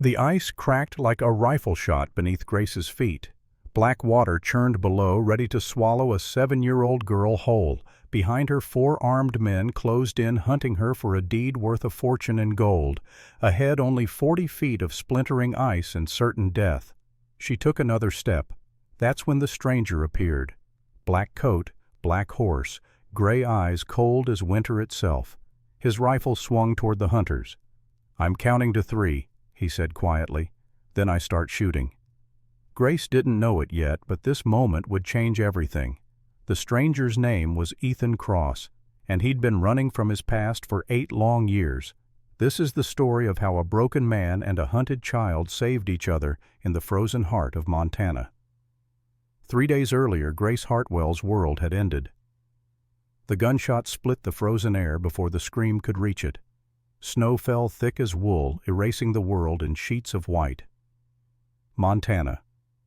The ice cracked like a rifle shot beneath Grace's feet. Black water churned below, ready to swallow a 7-year-old girl whole. Behind her, 4 armed men closed in, hunting her for a deed worth a fortune in gold. Ahead, only 40 feet of splintering ice and certain death. She took another step. That's when the stranger appeared. Black coat, black horse, gray eyes cold as winter itself. His rifle swung toward the hunters. "I'm counting to 3, he said quietly. "Then I start shooting." Grace didn't know it yet, but this moment would change everything. The stranger's name was Ethan Cross, and he'd been running from his past for 8 long years. This is the story of how a broken man and a hunted child saved each other in the frozen heart of Montana. 3 days earlier, Grace Hartwell's world had ended. The gunshot split the frozen air before the scream could reach it. Snow fell thick as wool, erasing the world in sheets of white. Montana,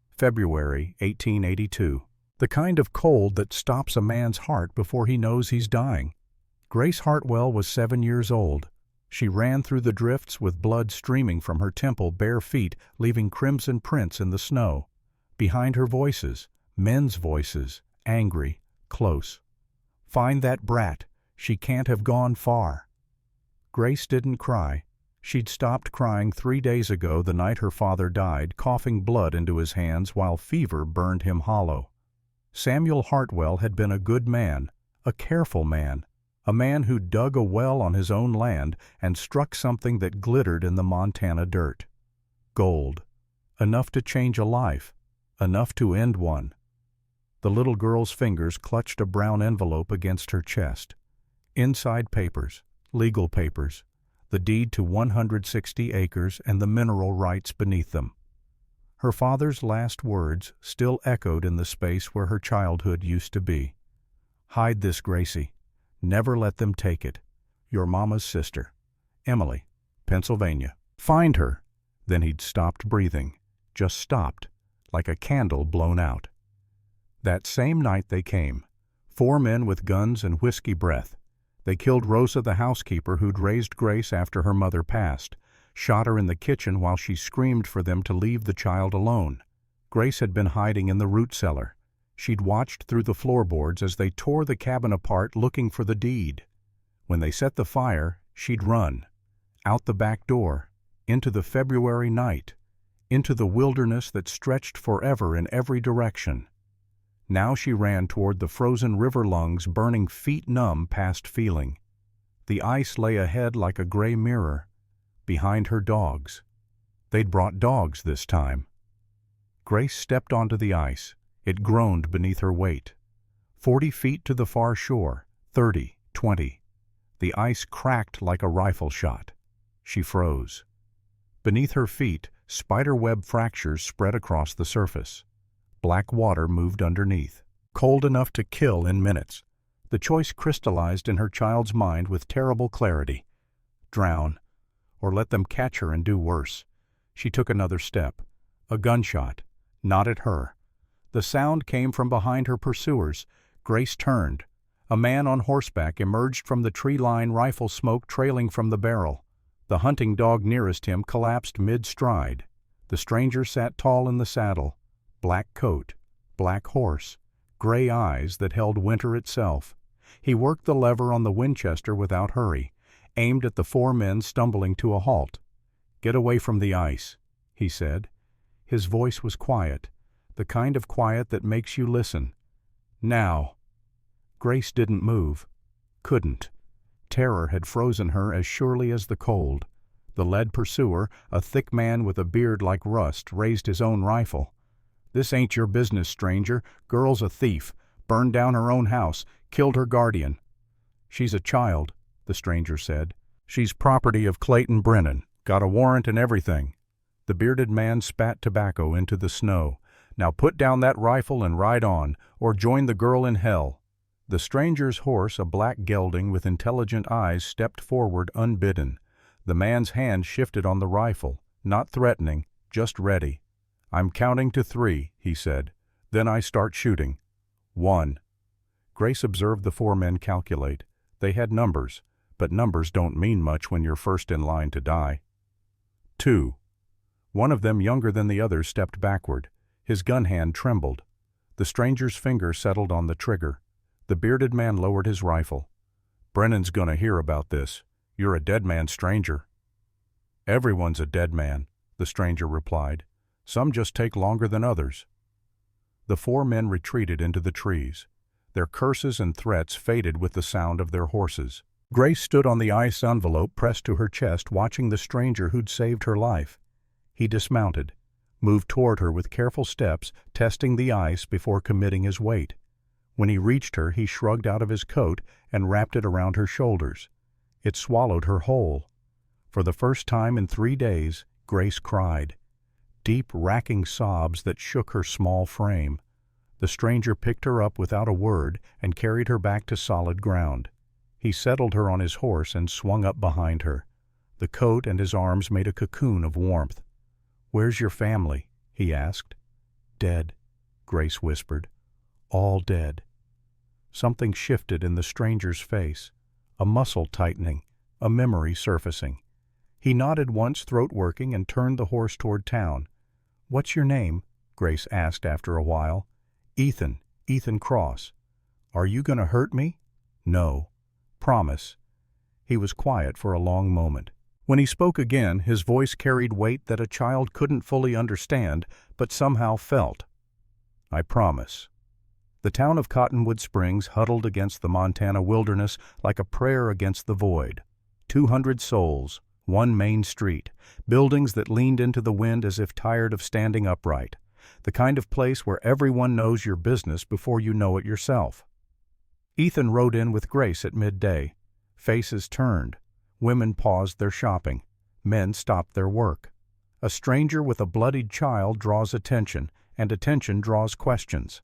February 1882. The kind of cold that stops a man's heart before he knows he's dying. Grace Hartwell was 7 years old. She ran through the drifts with blood streaming from her temple, bare feet leaving crimson prints in the snow. Behind her voices, men's voices, angry, close. "Find that brat. She can't have gone far." Grace didn't cry. She'd stopped crying 3 days ago, the night her father died, coughing blood into his hands while fever burned him hollow. Samuel Hartwell had been a good man, a careful man, a man who dug a well on his own land and struck something that glittered in the Montana dirt. Gold. Enough to change a life, enough to end one. The little girl's fingers clutched a brown envelope against her chest. Inside papers, legal papers, the deed to 160 acres and the mineral rights beneath them. Her father's last words still echoed in the space where her childhood used to be. "Hide this, Gracie. Never let them take it. Your mama's sister, Emily, Pennsylvania. Find her." Then he'd stopped breathing, just stopped, like a candle blown out. That same night they came, 4 men with guns and whiskey breath. They killed Rosa, the housekeeper who'd raised Grace after her mother passed, shot her in the kitchen while she screamed for them to leave the child alone. Grace had been hiding in the root cellar. She'd watched through the floorboards as they tore the cabin apart looking for the deed. When they set the fire, she'd run. Out the back door, into the February night, into the wilderness that stretched forever in every direction. Now she ran toward the frozen river lungs, burning feet numb past feeling. The ice lay ahead like a gray mirror. Behind her, dogs. They'd brought dogs this time. Grace stepped onto the ice. It groaned beneath her weight. 40 feet to the far shore, 30, 20. The ice cracked like a rifle shot. She froze. Beneath her feet, spiderweb fractures spread across the surface. Black water moved underneath, cold enough to kill in minutes. The choice crystallized in her child's mind with terrible clarity. Drown, or let them catch her and do worse. She took another step. A gunshot, not at her. The sound came from behind her pursuers. Grace turned. A man on horseback emerged from the tree line, rifle smoke trailing from the barrel. The hunting dog nearest him collapsed mid-stride. The stranger sat tall in the saddle. Black coat, black horse, gray eyes that held winter itself. He worked the lever on the Winchester without hurry, aimed at the 4 men stumbling to a halt. "Get away from the ice," he said. His voice was quiet, the kind of quiet that makes you listen. "Now." Grace didn't move. Couldn't. Terror had frozen her as surely as the cold. The lead pursuer, a thick man with a beard like rust, raised his own rifle. "This ain't your business, stranger. Girl's a thief. Burned down her own house. Killed her guardian." "She's a child," the stranger said. "She's property of Clayton Brennan. Got a warrant and everything." The bearded man spat tobacco into the snow. "Now put down that rifle and ride on, or join the girl in hell." The stranger's horse, a black gelding with intelligent eyes, stepped forward unbidden. The man's hand shifted on the rifle, not threatening, just ready. "I'm counting to 3, he said. "Then I start shooting. 1. Grace observed the 4 men calculate. They had numbers, but numbers don't mean much when you're first in line to die. 2. One of them, younger than the others, stepped backward. His gun hand trembled. The stranger's finger settled on the trigger. The bearded man lowered his rifle. "Brennan's gonna hear about this. You're a dead man, stranger." "Everyone's a dead man," the stranger replied. "Some just take longer than others." The four men retreated into the trees. Their curses and threats faded with the sound of their horses. Grace stood on the ice envelope pressed to her chest, watching the stranger who'd saved her life. He dismounted, moved toward her with careful steps, testing the ice before committing his weight. When he reached her, he shrugged out of his coat and wrapped it around her shoulders. It swallowed her whole. For the first time in 3 days, Grace cried. Deep, racking sobs that shook her small frame. The stranger picked her up without a word and carried her back to solid ground. He settled her on his horse and swung up behind her. The coat and his arms made a cocoon of warmth. "Where's your family?" he asked. "Dead," Grace whispered. "All dead." Something shifted in the stranger's face, a muscle tightening, a memory surfacing. He nodded once, throat working, and turned the horse toward town. "What's your name?" Grace asked after a while. Ethan Cross." "Are you going to hurt me?" "No." "Promise." He was quiet for a long moment. When he spoke again, his voice carried weight that a child couldn't fully understand, but somehow felt. "I promise." The town of Cottonwood Springs huddled against the Montana wilderness like a prayer against the void. 200 souls, one main street, buildings that leaned into the wind as if tired of standing upright. The kind of place where everyone knows your business before you know it yourself. Ethan rode in with Grace at midday. Faces turned. Women paused their shopping. Men stopped their work. A stranger with a bloodied child draws attention, and attention draws questions.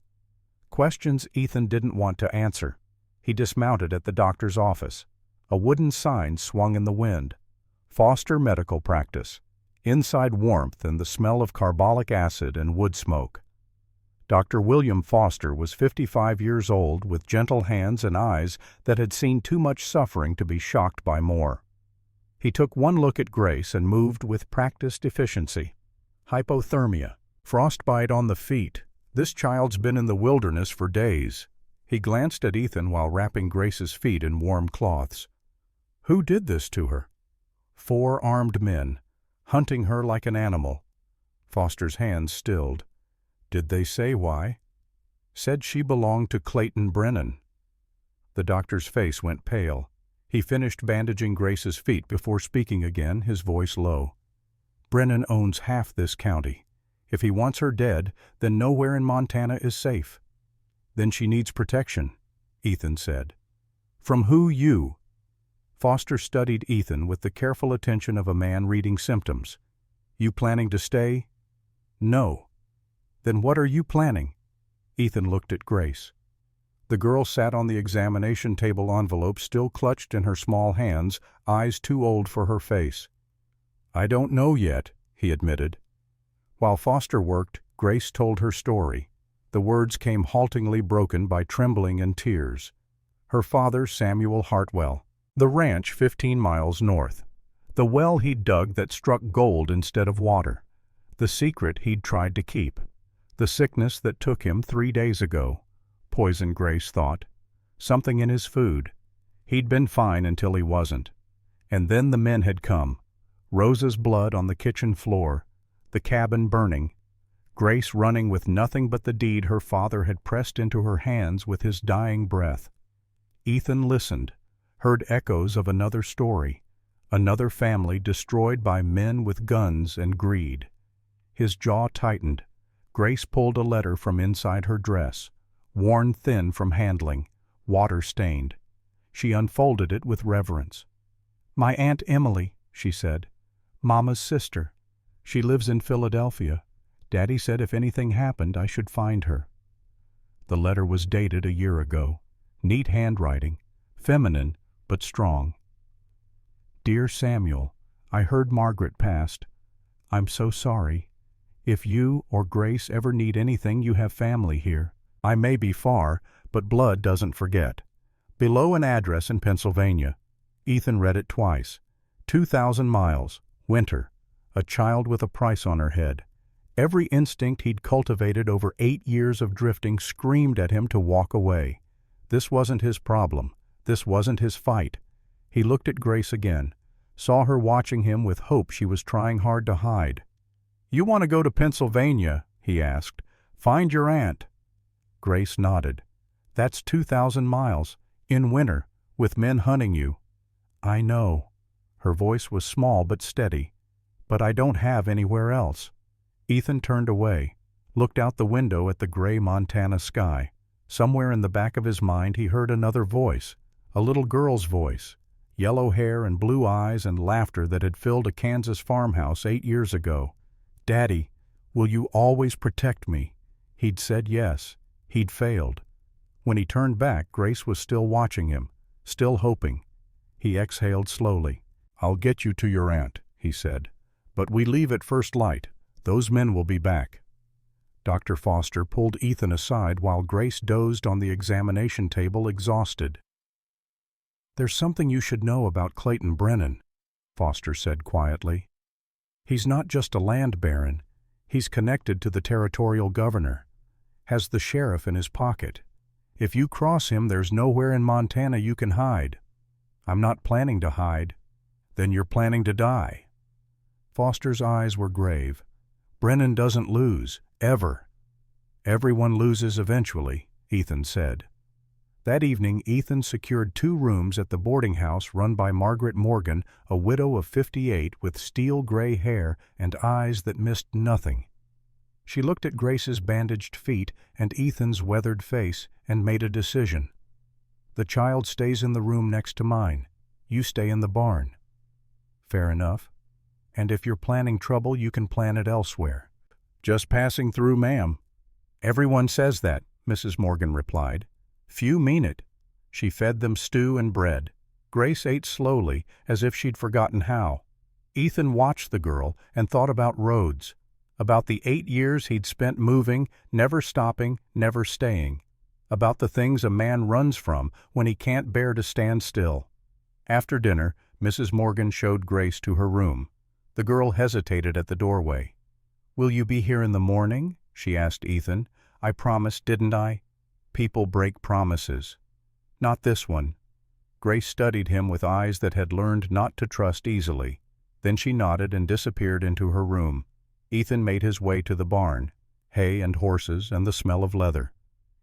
Questions Ethan didn't want to answer. He dismounted at the doctor's office. A wooden sign swung in the wind. Foster Medical Practice. Inside warmth and the smell of carbolic acid and wood smoke. Dr. William Foster was 55 years old with gentle hands and eyes that had seen too much suffering to be shocked by more. He took one look at Grace and moved with practiced efficiency. Hypothermia. Frostbite on the feet. This child's been in the wilderness for days. He glanced at Ethan while wrapping Grace's feet in warm cloths. Who did this to her? 4 armed men, hunting her like an animal. Foster's hands stilled. Did they say why? Said she belonged to Clayton Brennan. The doctor's face went pale. He finished bandaging Grace's feet before speaking again, his voice low. Brennan owns half this county. If he wants her dead, then nowhere in Montana is safe. Then she needs protection, Ethan said. From who? You? Foster studied Ethan with the careful attention of a man reading symptoms. You planning to stay? No. Then what are you planning? Ethan looked at Grace. The girl sat on the examination table envelope still clutched in her small hands, eyes too old for her face. I don't know yet, he admitted. While Foster worked, Grace told her story. The words came haltingly broken by trembling and tears. Her father, Samuel Hartwell. The ranch 15 miles north. The well he'd dug that struck gold instead of water. The secret he'd tried to keep. The sickness that took him 3 days ago. Poison, Grace thought. Something in his food. He'd been fine until he wasn't. And then the men had come. Rosa's blood on the kitchen floor. The cabin burning. Grace running with nothing but the deed her father had pressed into her hands with his dying breath. Ethan listened, heard echoes of another story, another family destroyed by men with guns and greed. His jaw tightened. Grace pulled a letter from inside her dress, worn thin from handling, water-stained. She unfolded it with reverence. My Aunt Emily, she said. Mama's sister. She lives in Philadelphia. Daddy said if anything happened, I should find her. The letter was dated a year ago. Neat handwriting, feminine but strong. Dear Samuel, I heard Margaret passed. I'm so sorry. If you or Grace ever need anything, you have family here. I may be far, but blood doesn't forget. Below an address in Pennsylvania. Ethan read it twice. 2,000 miles. Winter. a child with a price on her head. Every instinct he'd cultivated over 8 years of drifting screamed at him to walk away. This wasn't his problem. This wasn't his fight. He looked at Grace again, saw her watching him with hope she was trying hard to hide. "You want to go to Pennsylvania?" he asked. "Find your aunt." Grace nodded. "That's 2,000 miles, in winter, with men hunting you." "I know." Her voice was small but steady. "But I don't have anywhere else." Ethan turned away, looked out the window at the gray Montana sky. Somewhere in the back of his mind he heard another voice, a little girl's voice, yellow hair and blue eyes and laughter that had filled a Kansas farmhouse 8 years ago. "Daddy, will you always protect me?" He'd said yes. He'd failed. When he turned back, Grace was still watching him, still hoping. He exhaled slowly. "I'll get you to your aunt," he said. "But we leave at first light. Those men will be back." Dr. Foster pulled Ethan aside while Grace dozed on the examination table, exhausted. "There's something you should know about Clayton Brennan," Foster said quietly. "He's not just a land baron. He's connected to the territorial governor. Has the sheriff in his pocket. If you cross him, there's nowhere in Montana you can hide." "I'm not planning to hide." "Then you're planning to die." Foster's eyes were grave. "Brennan doesn't lose, ever." "Everyone loses eventually," Ethan said. That evening, Ethan secured 2 rooms at the boarding house run by Margaret Morgan, a widow of 58 with steel-gray hair and eyes that missed nothing. She looked at Grace's bandaged feet and Ethan's weathered face and made a decision. "The child stays in the room next to mine. You stay in the barn." "Fair enough. And if you're planning trouble, you can plan it elsewhere." "Just passing through, ma'am." "Everyone says that," Mrs. Morgan replied. "Few mean it." She fed them stew and bread. Grace ate slowly, as if she'd forgotten how. Ethan watched the girl and thought about roads, about the 8 years he'd spent moving, never stopping, never staying, about the things a man runs from when he can't bear to stand still. After dinner, Mrs. Morgan showed Grace to her room. The girl hesitated at the doorway. "Will you be here in the morning?" she asked Ethan. "I promised, didn't I?" "People break promises." "Not this one." Grace studied him with eyes that had learned not to trust easily. Then she nodded and disappeared into her room. Ethan made his way to the barn, hay and horses and the smell of leather.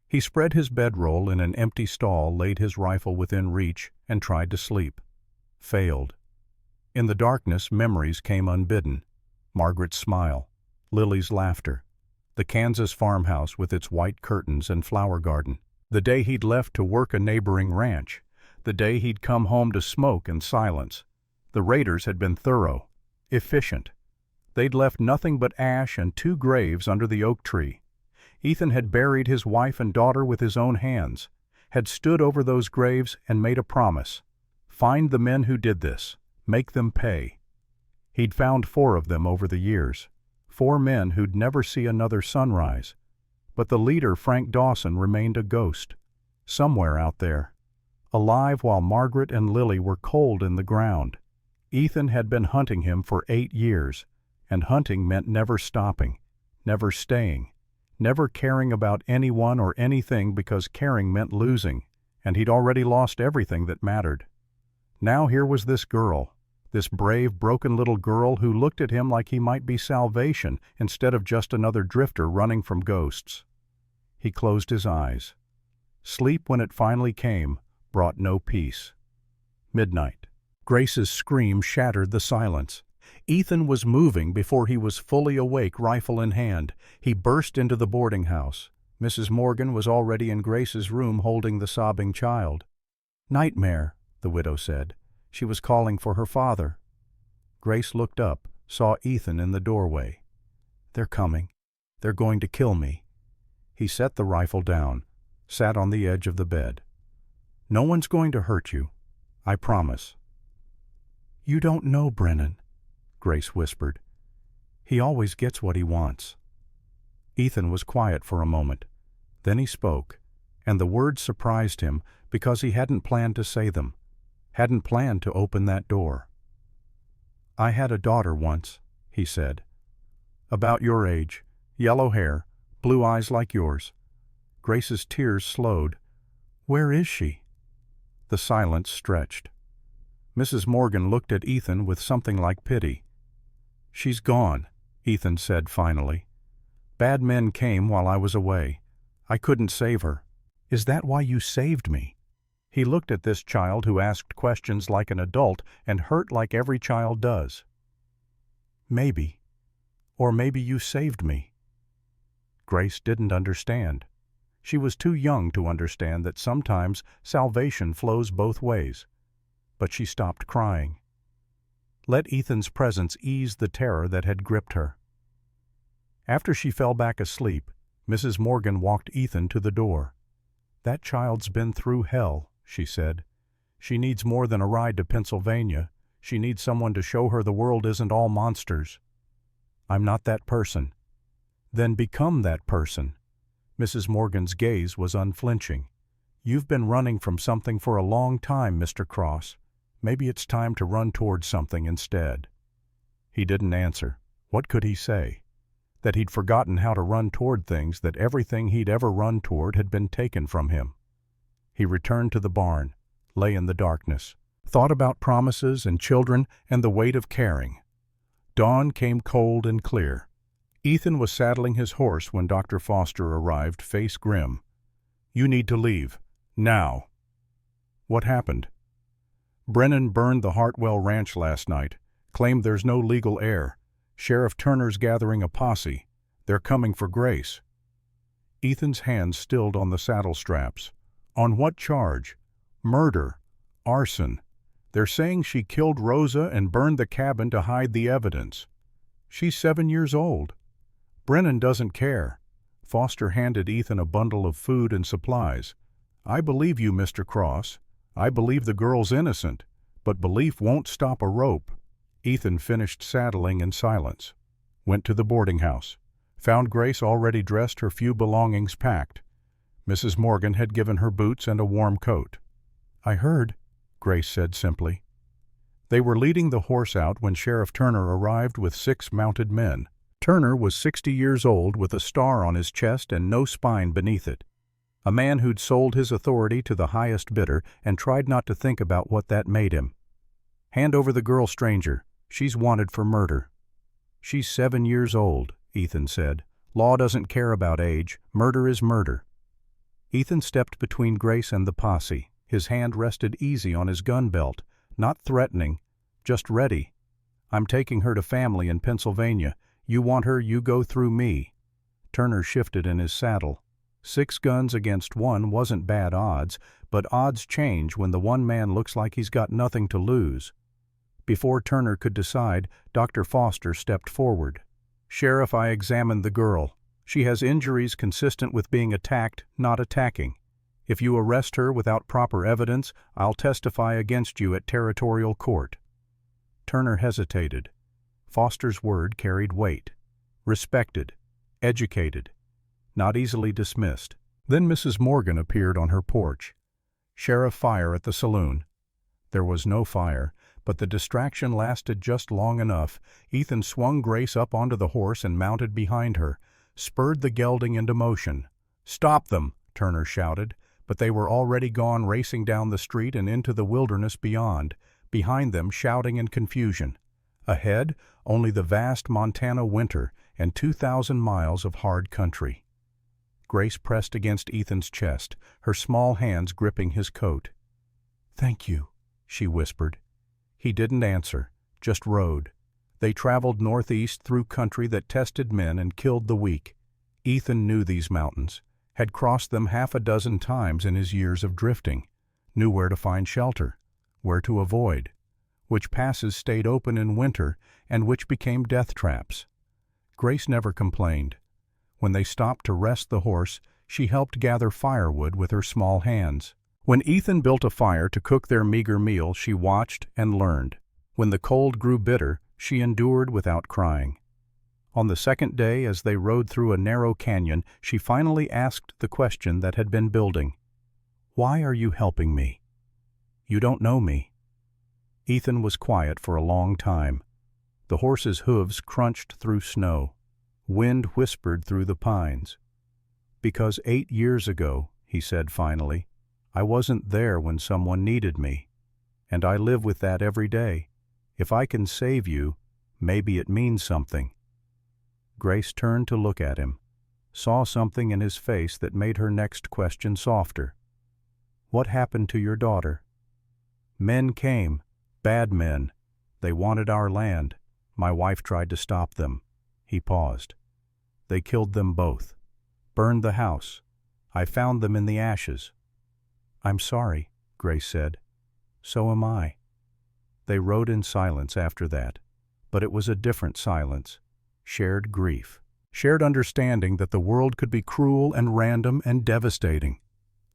He spread his bedroll in an empty stall, laid his rifle within reach, and tried to sleep. Failed. In the darkness, memories came unbidden. Margaret's smile, Lily's laughter, the Kansas farmhouse with its white curtains and flower garden, the day he'd left to work a neighboring ranch, the day he'd come home to smoke in silence. The raiders had been thorough, efficient. They'd left nothing but ash and 2 graves under the oak tree. Ethan had buried his wife and daughter with his own hands, had stood over those graves and made a promise. Find the men who did this. Make them pay. He'd found 4 of them over the years, 4 men who'd never see another sunrise. But the leader, Frank Dawson, remained a ghost, somewhere out there, alive while Margaret and Lily were cold in the ground. Ethan had been hunting him for 8 years, and hunting meant never stopping, never staying, never caring about anyone or anything because caring meant losing, and he'd already lost everything that mattered. Now here was this girl, this brave, broken little girl who looked at him like he might be salvation instead of just another drifter running from ghosts. He closed his eyes. Sleep, when it finally came, brought no peace. Midnight. Grace's scream shattered the silence. Ethan was moving before he was fully awake, rifle in hand. He burst into the boarding house. Mrs. Morgan was already in Grace's room holding the sobbing child. "Nightmare," the widow said. She was calling for her father. Grace looked up, saw Ethan in the doorway. "They're coming. They're going to kill me." He set the rifle down, sat on the edge of the bed. "No one's going to hurt you. I promise." "You don't know Brennan," Grace whispered. "He always gets what he wants." Ethan was quiet for a moment. Then he spoke, and the words surprised him because he hadn't planned to say them, hadn't planned to open that door. "I had a daughter once," he said. "About your age, yellow hair, blue eyes like yours." Grace's tears slowed. "Where is she?" The silence stretched. Mrs. Morgan looked at Ethan with something like pity. "She's gone," Ethan said finally. "Bad men came while I was away. I couldn't save her." "Is that why you saved me?" He looked at this child who asked questions like an adult and hurt like every child does. "Maybe. Or maybe you saved me." Grace didn't understand. She was too young to understand that sometimes salvation flows both ways. But she stopped crying. Let Ethan's presence ease the terror that had gripped her. After she fell back asleep, Mrs. Morgan walked Ethan to the door. "That child's been through hell," she said. "She needs more than a ride to Pennsylvania. She needs someone to show her the world isn't all monsters." "I'm not that person." "Then become that person." Mrs. Morgan's gaze was unflinching. "You've been running from something for a long time, Mr. Cross. Maybe it's time to run towards something instead." He didn't answer. What could he say? That he'd forgotten how to run toward things, that everything he'd ever run toward had been taken from him. He returned to the barn, lay in the darkness, thought about promises and children and the weight of caring. Dawn came cold and clear. Ethan was saddling his horse when Dr. Foster arrived, face grim. "You need to leave. Now." "What happened?" "Brennan burned the Hartwell Ranch last night. Claimed there's no legal heir. Sheriff Turner's gathering a posse. They're coming for Grace." Ethan's hands stilled on the saddle straps. "On what charge?" "Murder. Arson. They're saying she killed Rosa and burned the cabin to hide the evidence. She's 7 years old. Brennan doesn't care." Foster handed Ethan a bundle of food and supplies. "I believe you, Mr. Cross. I believe the girl's innocent, but belief won't stop a rope." Ethan finished saddling in silence, went to the boarding house, found Grace already dressed, her few belongings packed. Mrs. Morgan had given her boots and a warm coat. "I heard," Grace said simply. They were leading the horse out when Sheriff Turner arrived with 6 mounted men. Turner was 60 years old with a star on his chest and no spine beneath it. A man who'd sold his authority to the highest bidder and tried not to think about what that made him. "Hand over the girl, stranger. She's wanted for murder." "She's 7 years old," Ethan said. "Law doesn't care about age. Murder is murder." Ethan stepped between Grace and the posse. His hand rested easy on his gun belt, not threatening, just ready. "I'm taking her to family in Pennsylvania. You want her, you go through me." Turner shifted in his saddle. 6 guns against 1 wasn't bad odds, but odds change when the one man looks like he's got nothing to lose. Before Turner could decide, Dr. Foster stepped forward. "Sheriff, I examined the girl. She has injuries consistent with being attacked, not attacking. If you arrest her without proper evidence, I'll testify against you at territorial court." Turner hesitated. Foster's word carried weight. Respected. Educated. Not easily dismissed. Then Mrs. Morgan appeared on her porch. "Sheriff, fire at the saloon." There was no fire, but the distraction lasted just long enough. Ethan swung Grace up onto the horse and mounted behind her, spurred the gelding into motion. "Stop them!" Turner shouted, but they were already gone, racing down the street and into the wilderness beyond, behind them shouting in confusion. Ahead, only the vast Montana winter and 2,000 miles of hard country. Grace pressed against Ethan's chest, her small hands gripping his coat. "Thank you," she whispered. He didn't answer, just rode. They traveled northeast through country that tested men and killed the weak. Ethan knew these mountains, had crossed them 6 times in his years of drifting, knew where to find shelter, where to avoid, which passes stayed open in winter and which became death traps. Grace never complained. When they stopped to rest the horse, she helped gather firewood with her small hands. When Ethan built a fire to cook their meager meal, she watched and learned. When the cold grew bitter, she endured without crying. On the second day, as they rode through a narrow canyon, she finally asked the question that had been building. "Why are you helping me? You don't know me." Ethan was quiet for a long time. The horse's hooves crunched through snow. Wind whispered through the pines. "Because 8 years ago," he said finally, "I wasn't there when someone needed me. And I live with that every day. If I can save you, maybe it means something." Grace turned to look at him, saw something in his face that made her next question softer. "What happened to your daughter?" "Men came, bad men. They wanted our land. My wife tried to stop them." He paused. "They killed them both. Burned the house. I found them in the ashes." "I'm sorry," Grace said. "So am I." They rode in silence after that, but it was a different silence. Shared grief. Shared understanding that the world could be cruel and random and devastating.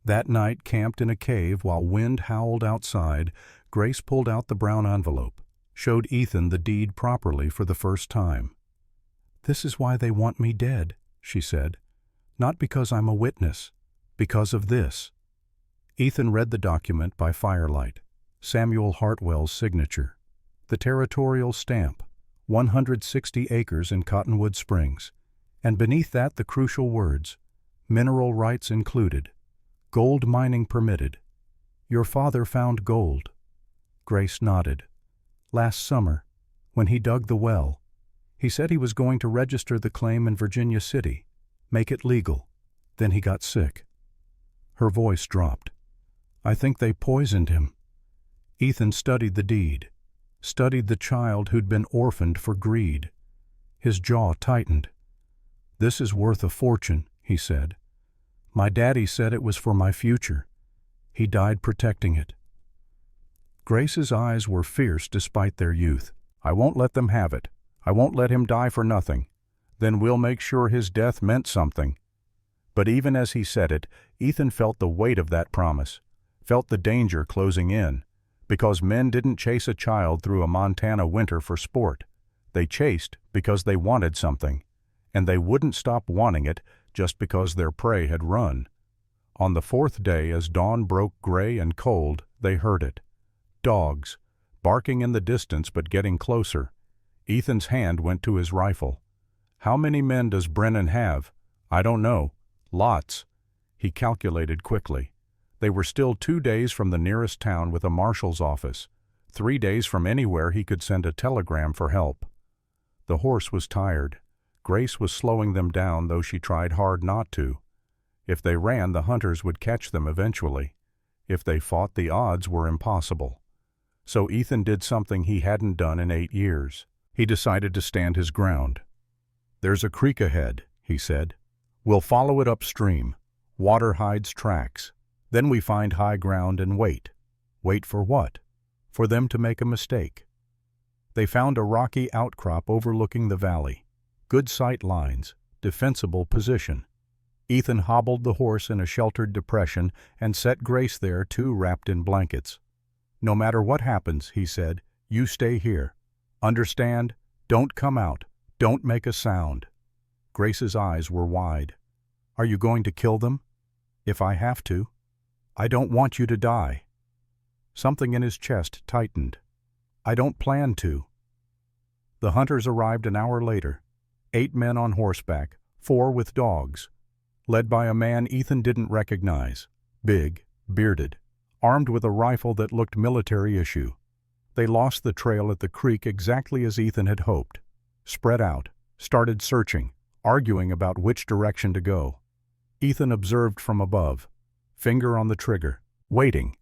That night, camped in a cave while wind howled outside, Grace pulled out the brown envelope, showed Ethan the deed properly for the first time. "This is why they want me dead," she said. "Not because I'm a witness, because of this." Ethan read the document by firelight. Samuel Hartwell's signature. The territorial stamp. 160 acres in Cottonwood Springs. And beneath that the crucial words, "Mineral rights included. Gold mining permitted. Your father found gold." Grace nodded. "Last summer, when he dug the well, he said he was going to register the claim in Virginia City, make it legal. Then he got sick." Her voice dropped. "I think they poisoned him." Ethan studied the deed, studied the child who'd been orphaned for greed. His jaw tightened. "This is worth a fortune," he said. "My daddy said it was for my future. He died protecting it." Grace's eyes were fierce despite their youth. "I won't let them have it. I won't let him die for nothing. Then we'll make sure his death meant something." But even as he said it, Ethan felt the weight of that promise, felt the danger closing in, because men didn't chase a child through a Montana winter for sport. They chased because they wanted something, and they wouldn't stop wanting it just because their prey had run. On the fourth day, as dawn broke gray and cold, they heard it. Dogs, barking in the distance but getting closer. Ethan's hand went to his rifle. "How many men does Brennan have?" "I don't know. Lots." He calculated quickly. They were still 2 days from the nearest town with a marshal's office, 3 days from anywhere he could send a telegram for help. The horse was tired. Grace was slowing them down, though she tried hard not to. If they ran, the hunters would catch them eventually. If they fought, the odds were impossible. So Ethan did something he hadn't done in 8 years. He decided to stand his ground. "There's a creek ahead," he said. "We'll follow it upstream. Water hides tracks. Then we find high ground and wait." Wait for what? For them to make a mistake. They found a rocky outcrop overlooking the valley. Good sight lines, defensible position. Ethan hobbled the horse in a sheltered depression and set Grace there too, wrapped in blankets. "No matter what happens," he said, "you stay here. Understand? Don't come out. Don't make a sound." Grace's eyes were wide. "Are you going to kill them?" "If I have to." "I don't want you to die." Something in his chest tightened. "I don't plan to." The hunters arrived an hour later. 8 men on horseback, 4 with dogs, led by a man Ethan didn't recognize. Big, bearded, armed with a rifle that looked military issue. They lost the trail at the creek exactly as Ethan had hoped. Spread out, started searching, arguing about which direction to go. Ethan observed from above, finger on the trigger, waiting.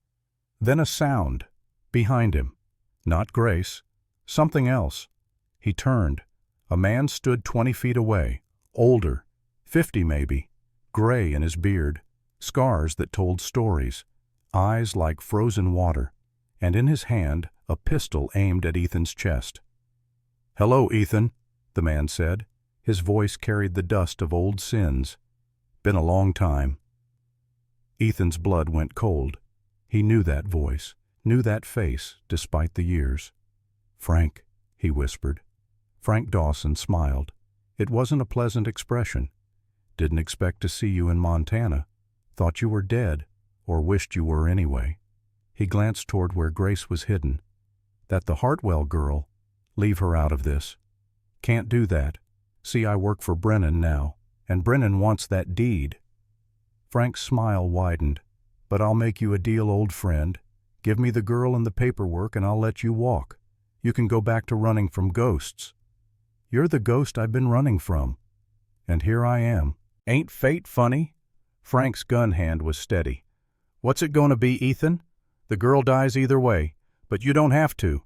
Then a sound, behind him. Not Grace, something else. He turned. A man stood 20 feet away, older, 50 maybe, gray in his beard, scars that told stories, eyes like frozen water, and in his hand a pistol aimed at Ethan's chest. "Hello, Ethan," the man said. His voice carried the dust of old sins. "Been a long time." Ethan's blood went cold. He knew that voice, knew that face, despite the years. "Frank," he whispered. Frank Dawson smiled. It wasn't a pleasant expression. "Didn't expect to see you in Montana. Thought you were dead, or wished you were anyway." He glanced toward where Grace was hidden. "That the Hartwell girl? Leave her out of this. Can't do that. See, I work for Brennan now, and Brennan wants that deed. Frank's smile widened. But I'll make you a deal, old friend. Give me the girl and the paperwork and I'll let you walk. You can go back to running from ghosts. You're the ghost I've been running from. And here I am. Ain't fate funny? Frank's gun hand was steady. What's it going to be, Ethan? The girl dies either way, but you don't have to.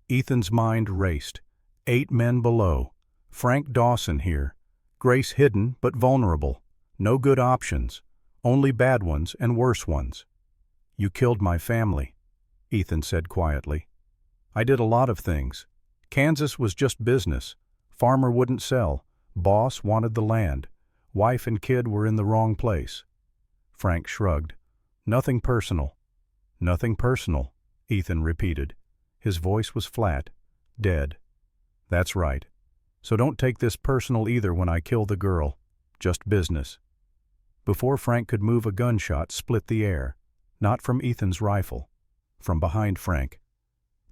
Ethan's mind raced. 8 men below. Frank Dawson here. Grace hidden but vulnerable. No good options. Only bad ones and worse ones. You killed my family, Ethan said quietly. I did a lot of things. Kansas was just business. Farmer wouldn't sell. Boss wanted the land. Wife and kid were in the wrong place. Frank shrugged. Nothing personal. Nothing personal, Ethan repeated. His voice was flat, dead. That's right. So don't take this personal either when I kill the girl. Just business. Before Frank could move, a gunshot split the air. Not from Ethan's rifle. From behind Frank.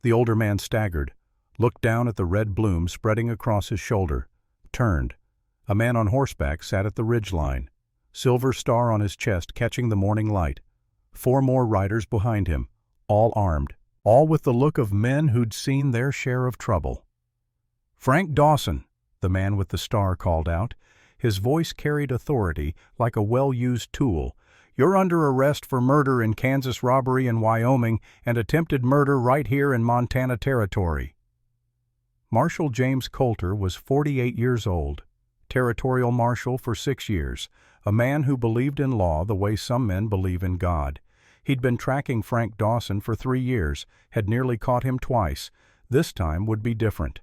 The older man staggered, looked down at the red bloom spreading across his shoulder, turned. A man on horseback sat at the ridgeline, silver star on his chest catching the morning light. 4 more riders behind him, all armed, all with the look of men who'd seen their share of trouble. Frank Dawson, the man with the star called out. His voice carried authority like a well-used tool. You're under arrest for murder in Kansas, robbery in Wyoming, and attempted murder right here in Montana Territory. Marshal James Coulter was 48 years old, territorial marshal for 6 years, a man who believed in law the way some men believe in God. He'd been tracking Frank Dawson for 3 years, had nearly caught him twice. This time would be different.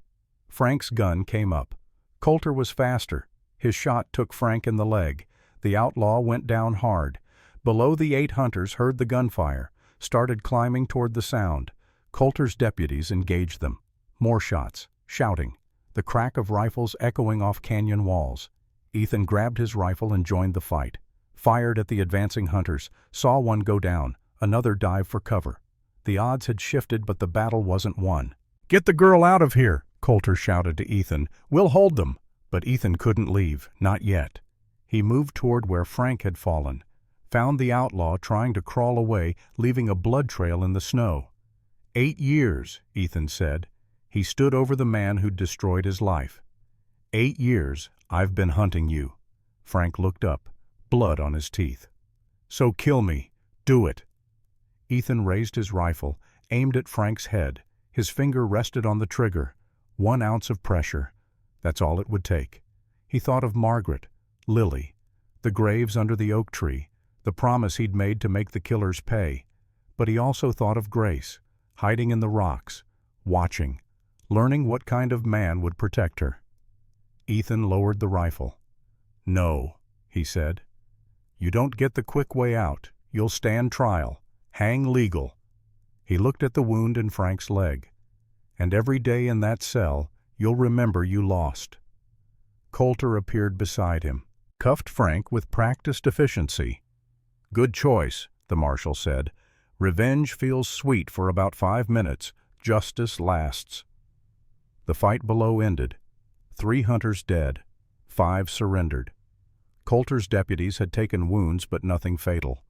Frank's gun came up. Coulter was faster. His shot took Frank in the leg. The outlaw went down hard. Below, the 8 hunters heard the gunfire, started climbing toward the sound. Coulter's deputies engaged them. More shots, shouting, the crack of rifles echoing off canyon walls. Ethan grabbed his rifle and joined the fight. Fired at the advancing hunters, saw one go down, another dive for cover. The odds had shifted, but the battle wasn't won. Get the girl out of here, Coulter shouted to Ethan. We'll hold them. But Ethan couldn't leave, not yet. He moved toward where Frank had fallen, found the outlaw trying to crawl away, leaving a blood trail in the snow. 8 years, Ethan said. He stood over the man who'd destroyed his life. 8 years, I've been hunting you. Frank looked up, blood on his teeth. So kill me. Do it. Ethan raised his rifle, aimed at Frank's head. His finger rested on the trigger. 1 ounce of pressure. That's all it would take. He thought of Margaret, Lily, the graves under the oak tree, the promise he'd made to make the killers pay. But he also thought of Grace, hiding in the rocks, watching, learning what kind of man would protect her. Ethan lowered the rifle. No, he said. You don't get the quick way out. You'll stand trial. Hang legal. He looked at the wound in Frank's leg. And every day in that cell, you'll remember you lost. Coulter appeared beside him, cuffed Frank with practiced efficiency. Good choice, the marshal said. Revenge feels sweet for about 5 minutes. Justice lasts. The fight below ended. 3 hunters dead. 5 surrendered. Coulter's deputies had taken wounds, but nothing fatal.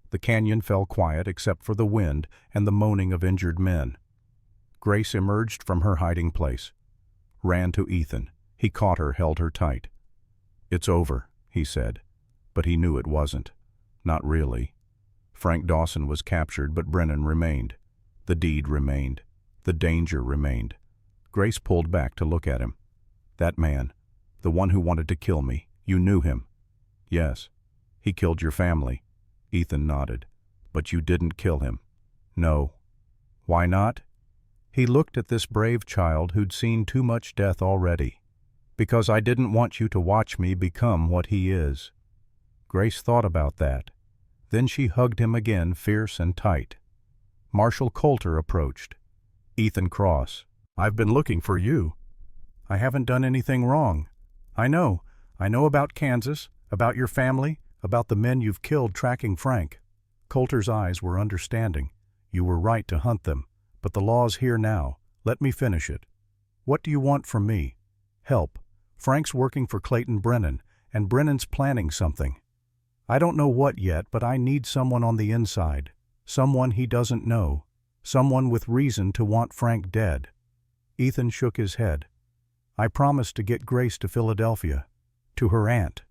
The canyon fell quiet except for the wind and the moaning of injured men. Grace emerged from her hiding place. Ran to Ethan. He caught her, held her tight. It's over, he said. But he knew it wasn't. Not really. Frank Dawson was captured, but Brennan remained. The deed remained. The danger remained. Grace pulled back to look at him. That man, the one who wanted to kill me, you knew him. Yes. He killed your family. Ethan nodded. But you didn't kill him. No. Why not? He looked at this brave child who'd seen too much death already. Because I didn't want you to watch me become what he is. Grace thought about that. Then she hugged him again, fierce and tight. Marshal Coulter approached. Ethan Cross, I've been looking for you. I haven't done anything wrong. I know about Kansas, about your family, about the men you've killed tracking Frank. Coulter's eyes were understanding. You were right to hunt them. But the law's here now. Let me finish it. What do you want from me? Help. Frank's working for Clayton Brennan, and Brennan's planning something. I don't know what yet, but I need someone on the inside. Someone he doesn't know. Someone with reason to want Frank dead. Ethan shook his head. I promised to get Grace to Philadelphia, to her aunt.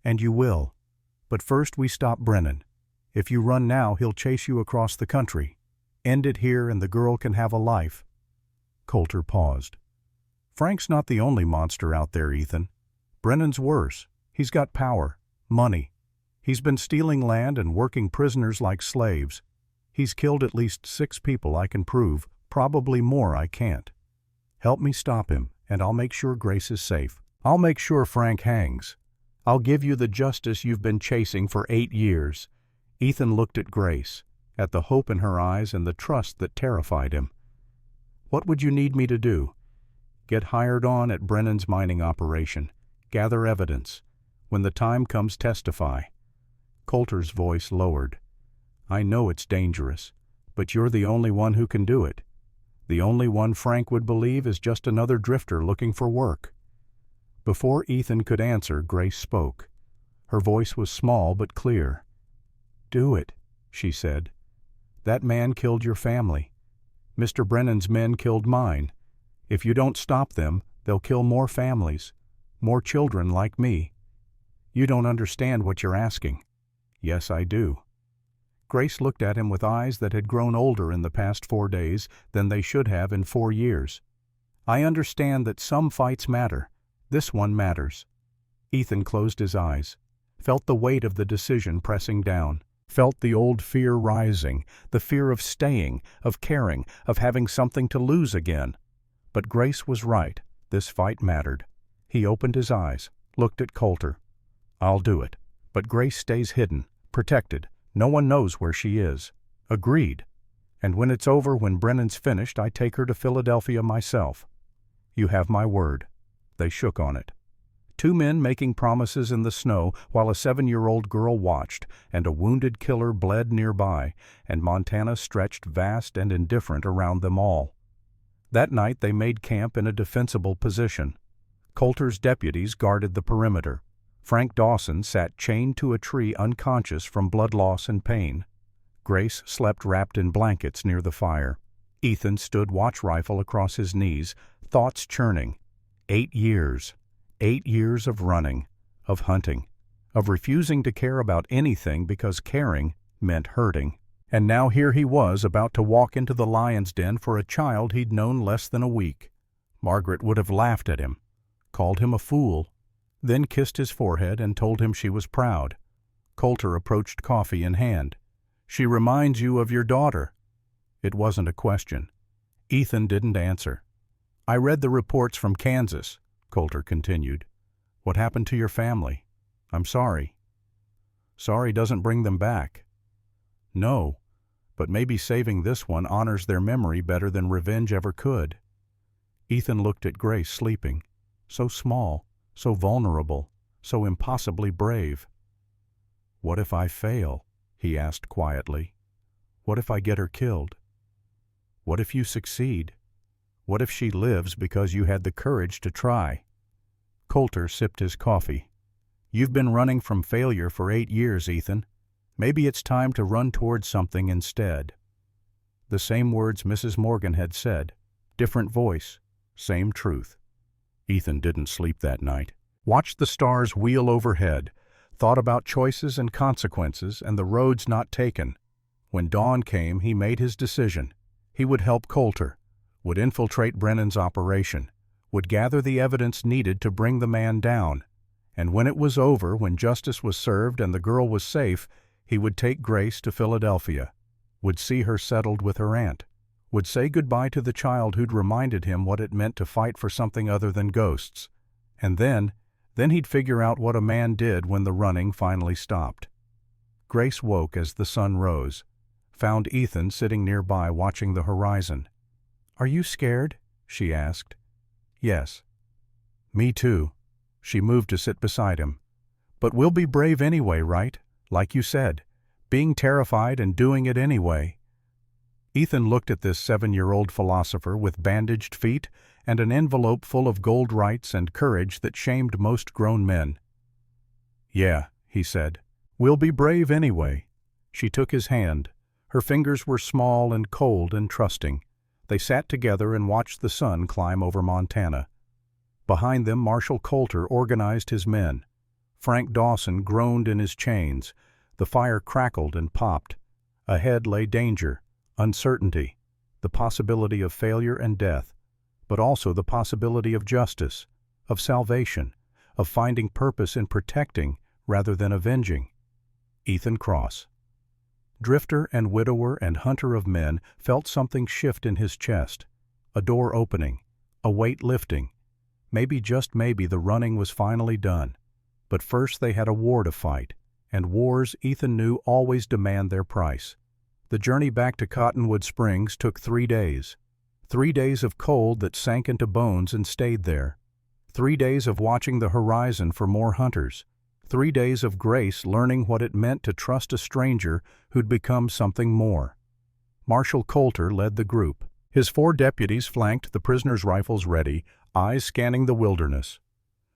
And you will. But first we stop Brennan. If you run now, he'll chase you across the country. End it here and the girl can have a life. Coulter paused. Frank's not the only monster out there, Ethan. Brennan's worse. He's got power, money. He's been stealing land and working prisoners like slaves. He's killed at least 6 people I can prove, probably more I can't. Help me stop him, and I'll make sure Grace is safe. I'll make sure Frank hangs. I'll give you the justice you've been chasing for 8 years. Ethan looked at Grace, at the hope in her eyes and the trust that terrified him. What would you need me to do? Get hired on at Brennan's mining operation. Gather evidence. When the time comes, testify. Coulter's voice lowered. I know it's dangerous, but you're the only one who can do it. The only one Frank would believe is just another drifter looking for work. Before Ethan could answer, Grace spoke. Her voice was small but clear. Do it, she said. That man killed your family. Mr. Brennan's men killed mine. If you don't stop them, they'll kill more families, more children like me. You don't understand what you're asking. Yes, I do. Grace looked at him with eyes that had grown older in the past 4 days than they should have in 4 years. I understand that some fights matter. This one matters. Ethan closed his eyes, felt the weight of the decision pressing down, felt the old fear rising, the fear of staying, of caring, of having something to lose again. But Grace was right. This fight mattered. He opened his eyes, looked at Coulter. I'll do it. But Grace stays hidden, protected. No one knows where she is. Agreed. And when it's over, when Brennan's finished, I take her to Philadelphia myself. You have my word. They shook on it. 2 men making promises in the snow while a 7-year-old girl watched, and a wounded killer bled nearby, and Montana stretched vast and indifferent around them all. That night they made camp in a defensible position. Coulter's deputies guarded the perimeter. Frank Dawson sat chained to a tree unconscious from blood loss and pain. Grace slept wrapped in blankets near the fire. Ethan stood watch rifle across his knees, thoughts churning. 8 years. 8 years of running, of hunting, of refusing to care about anything because caring meant hurting. And now here he was about to walk into the lion's den for a child he'd known less than a week. Margaret would have laughed at him, called him a fool, then kissed his forehead and told him she was proud. Coulter approached, coffee in hand. She reminds you of your daughter. It wasn't a question. Ethan didn't answer. I read the reports from Kansas, Coulter continued. What happened to your family? I'm sorry. Sorry doesn't bring them back. No, but maybe saving this one honors their memory better than revenge ever could. Ethan looked at Grace sleeping, so small, so vulnerable, so impossibly brave. What if I fail? He asked quietly. What if I get her killed? What if you succeed? What if she lives because you had the courage to try? Coulter sipped his coffee. You've been running from failure for 8 years, Ethan. Maybe it's time to run towards something instead. The same words Mrs. Morgan had said, different voice, same truth. Ethan didn't sleep that night. Watched the stars wheel overhead, thought about choices and consequences and the roads not taken. When dawn came, he made his decision. He would help Coulter, would infiltrate Brennan's operation, would gather the evidence needed to bring the man down. And when it was over, when justice was served and the girl was safe, he would take Grace to Philadelphia, would see her settled with her aunt, would say goodbye to the child who'd reminded him what it meant to fight for something other than ghosts. And then he'd figure out what a man did when the running finally stopped. Grace woke as the sun rose, found Ethan sitting nearby watching the horizon. Are you scared? She asked. Yes. Me too. She moved to sit beside him. But we'll be brave anyway, right? Like you said, being terrified and doing it anyway. Ethan looked at this 7-year-old philosopher with bandaged feet and an envelope full of gold rights and courage that shamed most grown men. "Yeah," he said. "We'll be brave anyway." She took his hand. Her fingers were small and cold and trusting. They sat together and watched the sun climb over Montana. Behind them, Marshal Coulter organized his men. Frank Dawson groaned in his chains. The fire crackled and popped. Ahead lay danger, uncertainty, the possibility of failure and death, but also the possibility of justice, of salvation, of finding purpose in protecting rather than avenging. Ethan Cross. Drifter and widower and hunter of men, felt something shift in his chest. A door opening, a weight lifting. Maybe, just maybe, the running was finally done. But first they had a war to fight, and wars, Ethan knew, always demand their price. The journey back to Cottonwood Springs took 3 days. 3 days of cold that sank into bones and stayed there. 3 days of watching the horizon for more hunters. 3 days of Grace learning what it meant to trust a stranger who'd become something more. Marshal Coulter led the group. His 4 deputies flanked, the prisoners' rifles ready, eyes scanning the wilderness.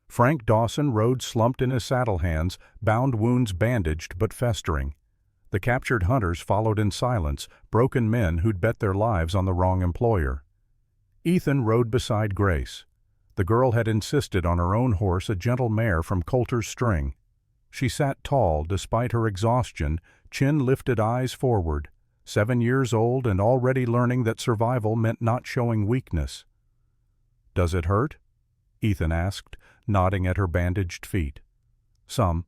Frank Dawson rode slumped in his saddle hands, bound wounds bandaged but festering. The captured hunters followed in silence, broken men who'd bet their lives on the wrong employer. Ethan rode beside Grace. The girl had insisted on her own horse, a gentle mare from Coulter's string. She sat tall despite her exhaustion, chin lifted, eyes forward, 7 years old and already learning that survival meant not showing weakness. "Does it hurt?" Ethan asked, nodding at her bandaged feet. "Some.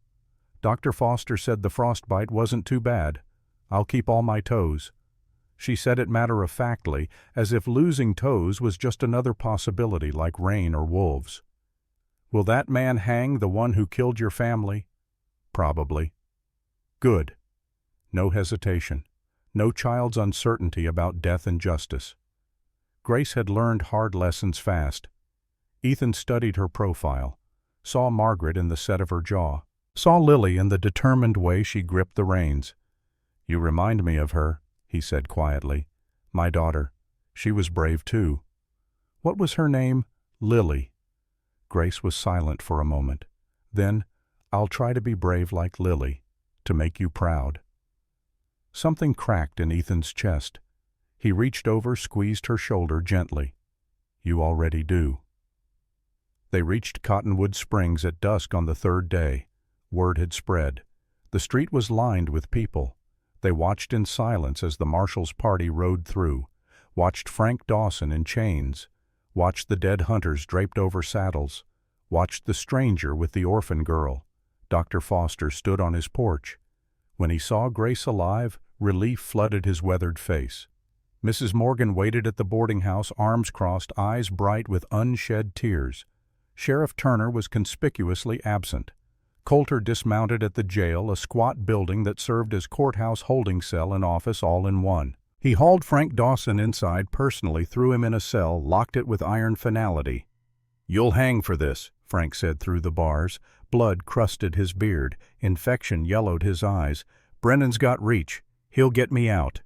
Dr. Foster said the frostbite wasn't too bad. I'll keep all my toes." She said it matter-of-factly, as if losing toes was just another possibility like rain or wolves. "Will that man hang the one who killed your family?" "Probably." "Good." No hesitation. No child's uncertainty about death and justice. Grace had learned hard lessons fast. Ethan studied her profile, saw Margaret in the set of her jaw, saw Lily in the determined way she gripped the reins. "You remind me of her," he said quietly. "My daughter. She was brave too." "What was her name?" "Lily." Grace was silent for a moment. Then, "I'll try to be brave like Lily, to make you proud." Something cracked in Ethan's chest. He reached over, squeezed her shoulder gently. "You already do." They reached Cottonwood Springs at dusk on the 3rd day. Word had spread. The street was lined with people. They watched in silence as the marshal's party rode through, watched Frank Dawson in chains, watched the dead hunters draped over saddles, watched the stranger with the orphan girl. Dr. Foster stood on his porch. When he saw Grace alive, relief flooded his weathered face. Mrs. Morgan waited at the boarding house, arms crossed, eyes bright with unshed tears. Sheriff Turner was conspicuously absent. Coulter dismounted at the jail, a squat building that served as courthouse, holding cell, and office all in one. He hauled Frank Dawson inside personally, threw him in a cell, locked it with iron finality. "You'll hang for this," Frank said through the bars. Blood crusted his beard. Infection yellowed his eyes. "Brennan's got reach. He'll get me out."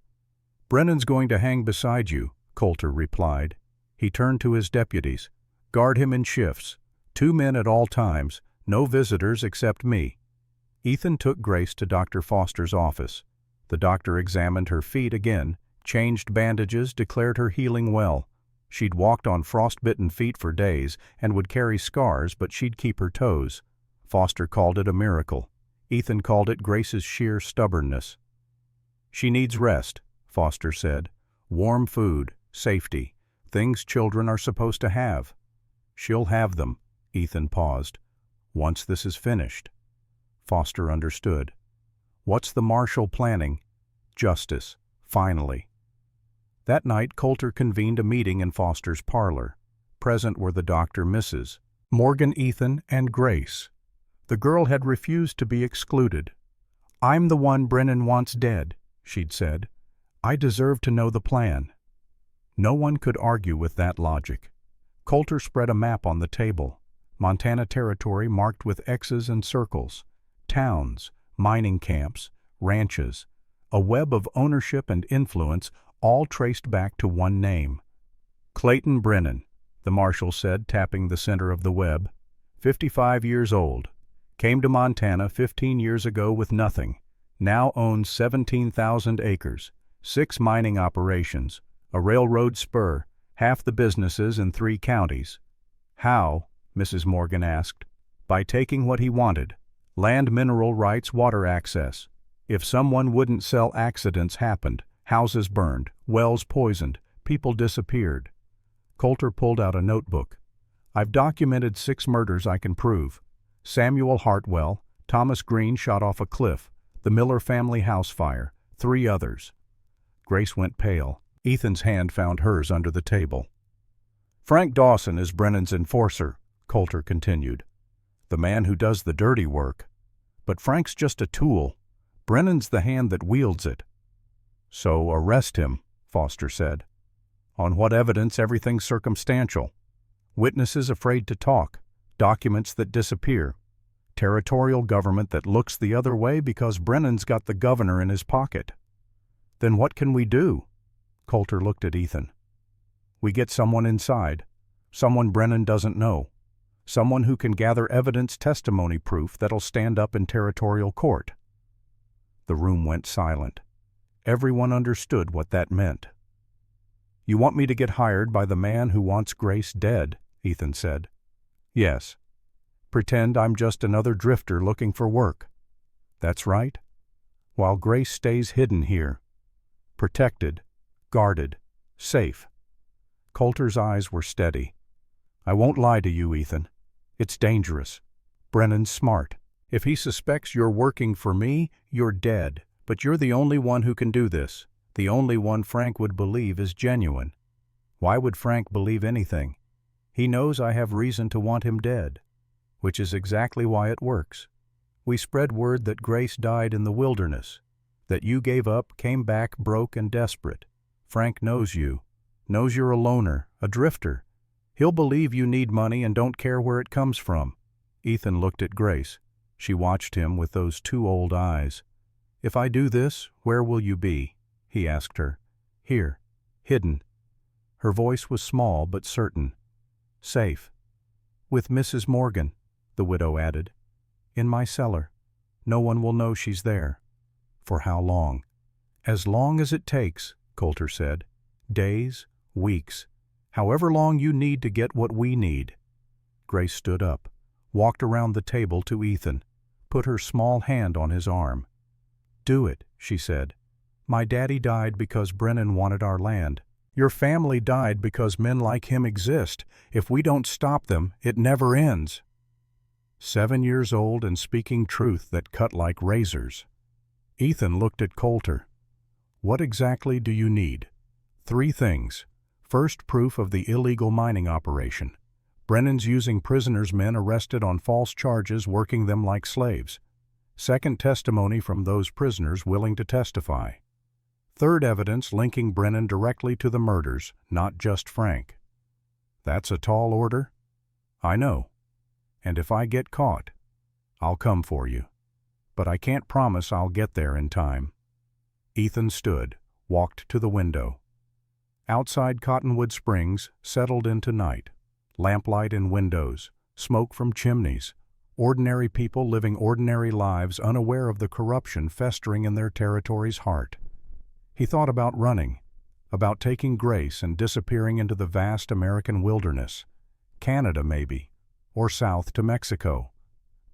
"Brennan's going to hang beside you," Coulter replied. He turned to his deputies. "Guard him in shifts. 2 men at all times. No visitors except me." Ethan took Grace to Dr. Foster's office. The doctor examined her feet again, changed bandages, declared her healing well. She'd walked on frostbitten feet for days and would carry scars, but she'd keep her toes. Foster called it a miracle. Ethan called it Grace's sheer stubbornness. "She needs rest," Foster said. "Warm food, safety, things children are supposed to have." "She'll have them," Ethan paused. "Once this is finished." Foster understood. "What's the marshal planning?" "Justice, finally." That night Coulter convened a meeting in Foster's parlor. Present were the doctor, Mrs. Morgan, Ethan, and Grace. The girl had refused to be excluded. "I'm the one Brennan wants dead," she'd said. "I deserve to know the plan." No one could argue with that logic. Coulter spread a map on the table. Montana Territory marked with X's and circles. Towns, mining camps, ranches. A web of ownership and influence, all traced back to one name. Clayton Brennan, the marshal said, tapping the center of the web. 55 years old. Came to Montana 15 years ago with nothing. Now owns 17,000 acres, 6 mining operations, a railroad spur, half the businesses in 3 counties. How? Mrs. Morgan asked. By taking what he wanted. Land, mineral rights, water access. If someone wouldn't sell, accidents happened. Houses burned, wells poisoned, people disappeared. Coulter pulled out a notebook. I've documented 6 murders I can prove. Samuel Hartwell, Thomas Green shot off a cliff, the Miller family house fire, 3 others. Grace went pale. Ethan's hand found hers under the table. Frank Dawson is Brennan's enforcer, Coulter continued. The man who does the dirty work. But Frank's just a tool. Brennan's the hand that wields it. So arrest him, Foster said. On what evidence? Everything's circumstantial. Witnesses afraid to talk. Documents that disappear. Territorial government that looks the other way because Brennan's got the governor in his pocket. Then what can we do? Coulter looked at Ethan. We get someone inside. Someone Brennan doesn't know. Someone who can gather evidence, testimony proof that'll stand up in territorial court. The room went silent. Everyone understood what that meant. You want me to get hired by the man who wants Grace dead, Ethan said. Yes. Pretend I'm just another drifter looking for work. That's right. While Grace stays hidden here. Protected, guarded, safe. Coulter's eyes were steady. I won't lie to you, Ethan. It's dangerous. Brennan's smart. If he suspects you're working for me, you're dead. But you're the only one who can do this. The only one Frank would believe is genuine. Why would Frank believe anything? He knows I have reason to want him dead, which is exactly why it works. We spread word that Grace died in the wilderness, that you gave up, came back broke and desperate. Frank knows you, knows you're a loner, a drifter. He'll believe you need money and don't care where it comes from. Ethan looked at Grace. She watched him with those 2 old eyes. If I do this, where will you be? He asked her. Here, hidden. Her voice was small but certain. Safe. With Mrs. Morgan, the widow added. In my cellar. No one will know she's there. For how long? As long as it takes, Coulter said. Days, weeks, however long you need to get what we need. Grace stood up, walked around the table to Ethan, put her small hand on his arm. Do it, she said. My daddy died because Brennan wanted our land. Your family died because men like him exist. If we don't stop them, it never ends. 7 years old and speaking truth that cut like razors. Ethan looked at Coulter. What exactly do you need? 3 things. First, proof of the illegal mining operation. Brennan's using prisoners, men arrested on false charges, working them like slaves. Second, testimony from those prisoners willing to testify. Third, evidence linking Brennan directly to the murders, not just Frank. That's a tall order? I know. And if I get caught, I'll come for you. But I can't promise I'll get there in time. Ethan stood, walked to the window. Outside Cottonwood Springs settled into night. Lamplight in windows, smoke from chimneys. Ordinary people living ordinary lives, unaware of the corruption festering in their territory's heart. He thought about running, about taking Grace and disappearing into the vast American wilderness, Canada maybe, or south to Mexico.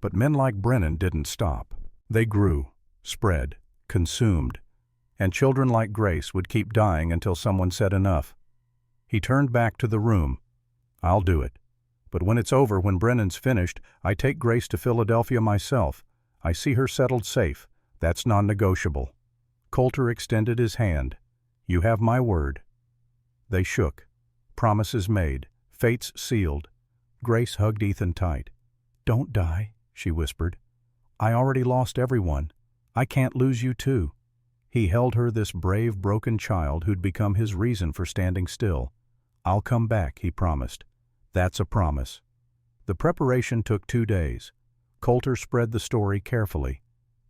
But men like Brennan didn't stop. They grew, spread, consumed, and children like Grace would keep dying until someone said enough. He turned back to the room. I'll do it. But when it's over, when Brennan's finished, I take Grace to Philadelphia myself. I see her settled safe. That's non-negotiable. Coulter extended his hand. You have my word. They shook. Promises made. Fates sealed. Grace hugged Ethan tight. Don't die, she whispered. I already lost everyone. I can't lose you too. He held her, this brave, broken child who'd become his reason for standing still. I'll come back, he promised. That's a promise. The preparation took 2 days. Coulter spread the story carefully.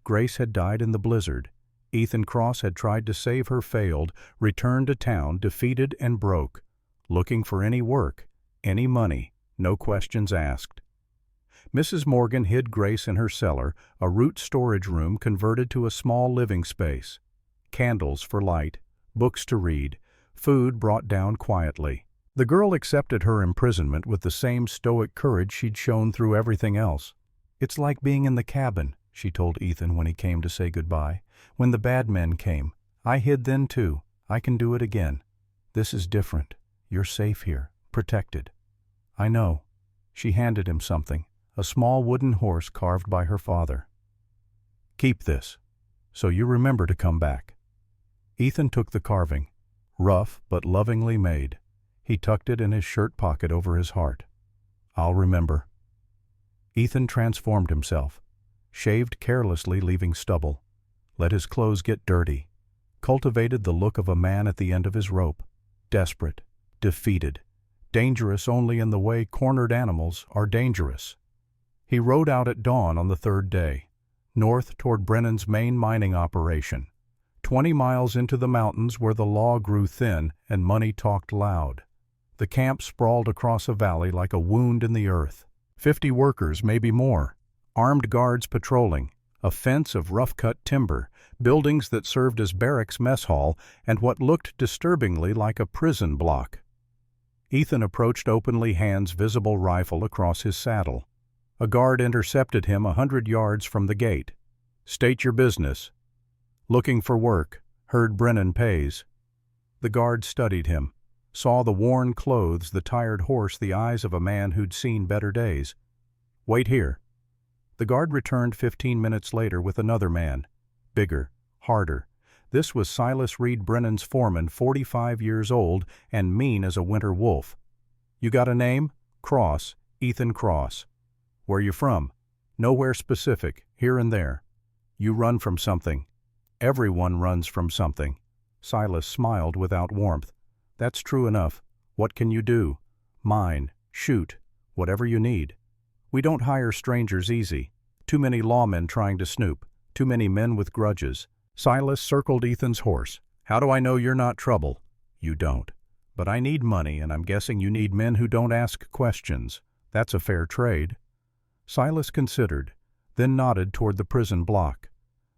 Grace had died in the blizzard. Ethan Cross had tried to save her, failed, returned to town defeated and broke, looking for any work, any money, no questions asked. Mrs. Morgan hid Grace in her cellar, a root storage room converted to a small living space. Candles for light, books to read, food brought down quietly. The girl accepted her imprisonment with the same stoic courage she'd shown through everything else. "It's like being in the cabin," she told Ethan when he came to say goodbye. "When the bad men came. I hid then too. I can do it again. This is different. You're safe here, protected." "I know." She handed him something, a small wooden horse carved by her father. "Keep this, so you remember to come back." Ethan took the carving, rough but lovingly made. He tucked it in his shirt pocket over his heart. "I'll remember." Ethan transformed himself, shaved carelessly leaving stubble, let his clothes get dirty, cultivated the look of a man at the end of his rope, desperate, defeated, dangerous only in the way cornered animals are dangerous. He rode out at dawn on the third day, north toward Brennan's main mining operation, 20 miles into the mountains where the law grew thin and money talked loud. The camp sprawled across a valley like a wound in the earth. 50 workers, maybe more, armed guards patrolling, a fence of rough-cut timber, buildings that served as barracks mess hall, and what looked disturbingly like a prison block. Ethan approached openly, hands visible, rifle across his saddle. A guard intercepted him 100 yards from the gate. "State your business." "Looking for work. Heard Brennan pays." The guard studied him, saw the worn clothes, the tired horse, the eyes of a man who'd seen better days. "Wait here." The guard returned 15 minutes later with another man, bigger, harder. This was Silas Reed, Brennan's foreman, 45 years old and mean as a winter wolf. "You got a name?" "Cross, Ethan Cross." "Where you from?" "Nowhere specific, here and there." "You run from something." "Everyone runs from something." Silas smiled without warmth. "That's true enough. What can you do?" "Mine, shoot, whatever you need. We don't hire strangers easy. Too many lawmen trying to snoop, too many men with grudges." Silas circled Ethan's horse. "How do I know you're not trouble?" "You don't. But I need money, and I'm guessing you need men who don't ask questions. That's a fair trade." Silas considered, then nodded toward the prison block.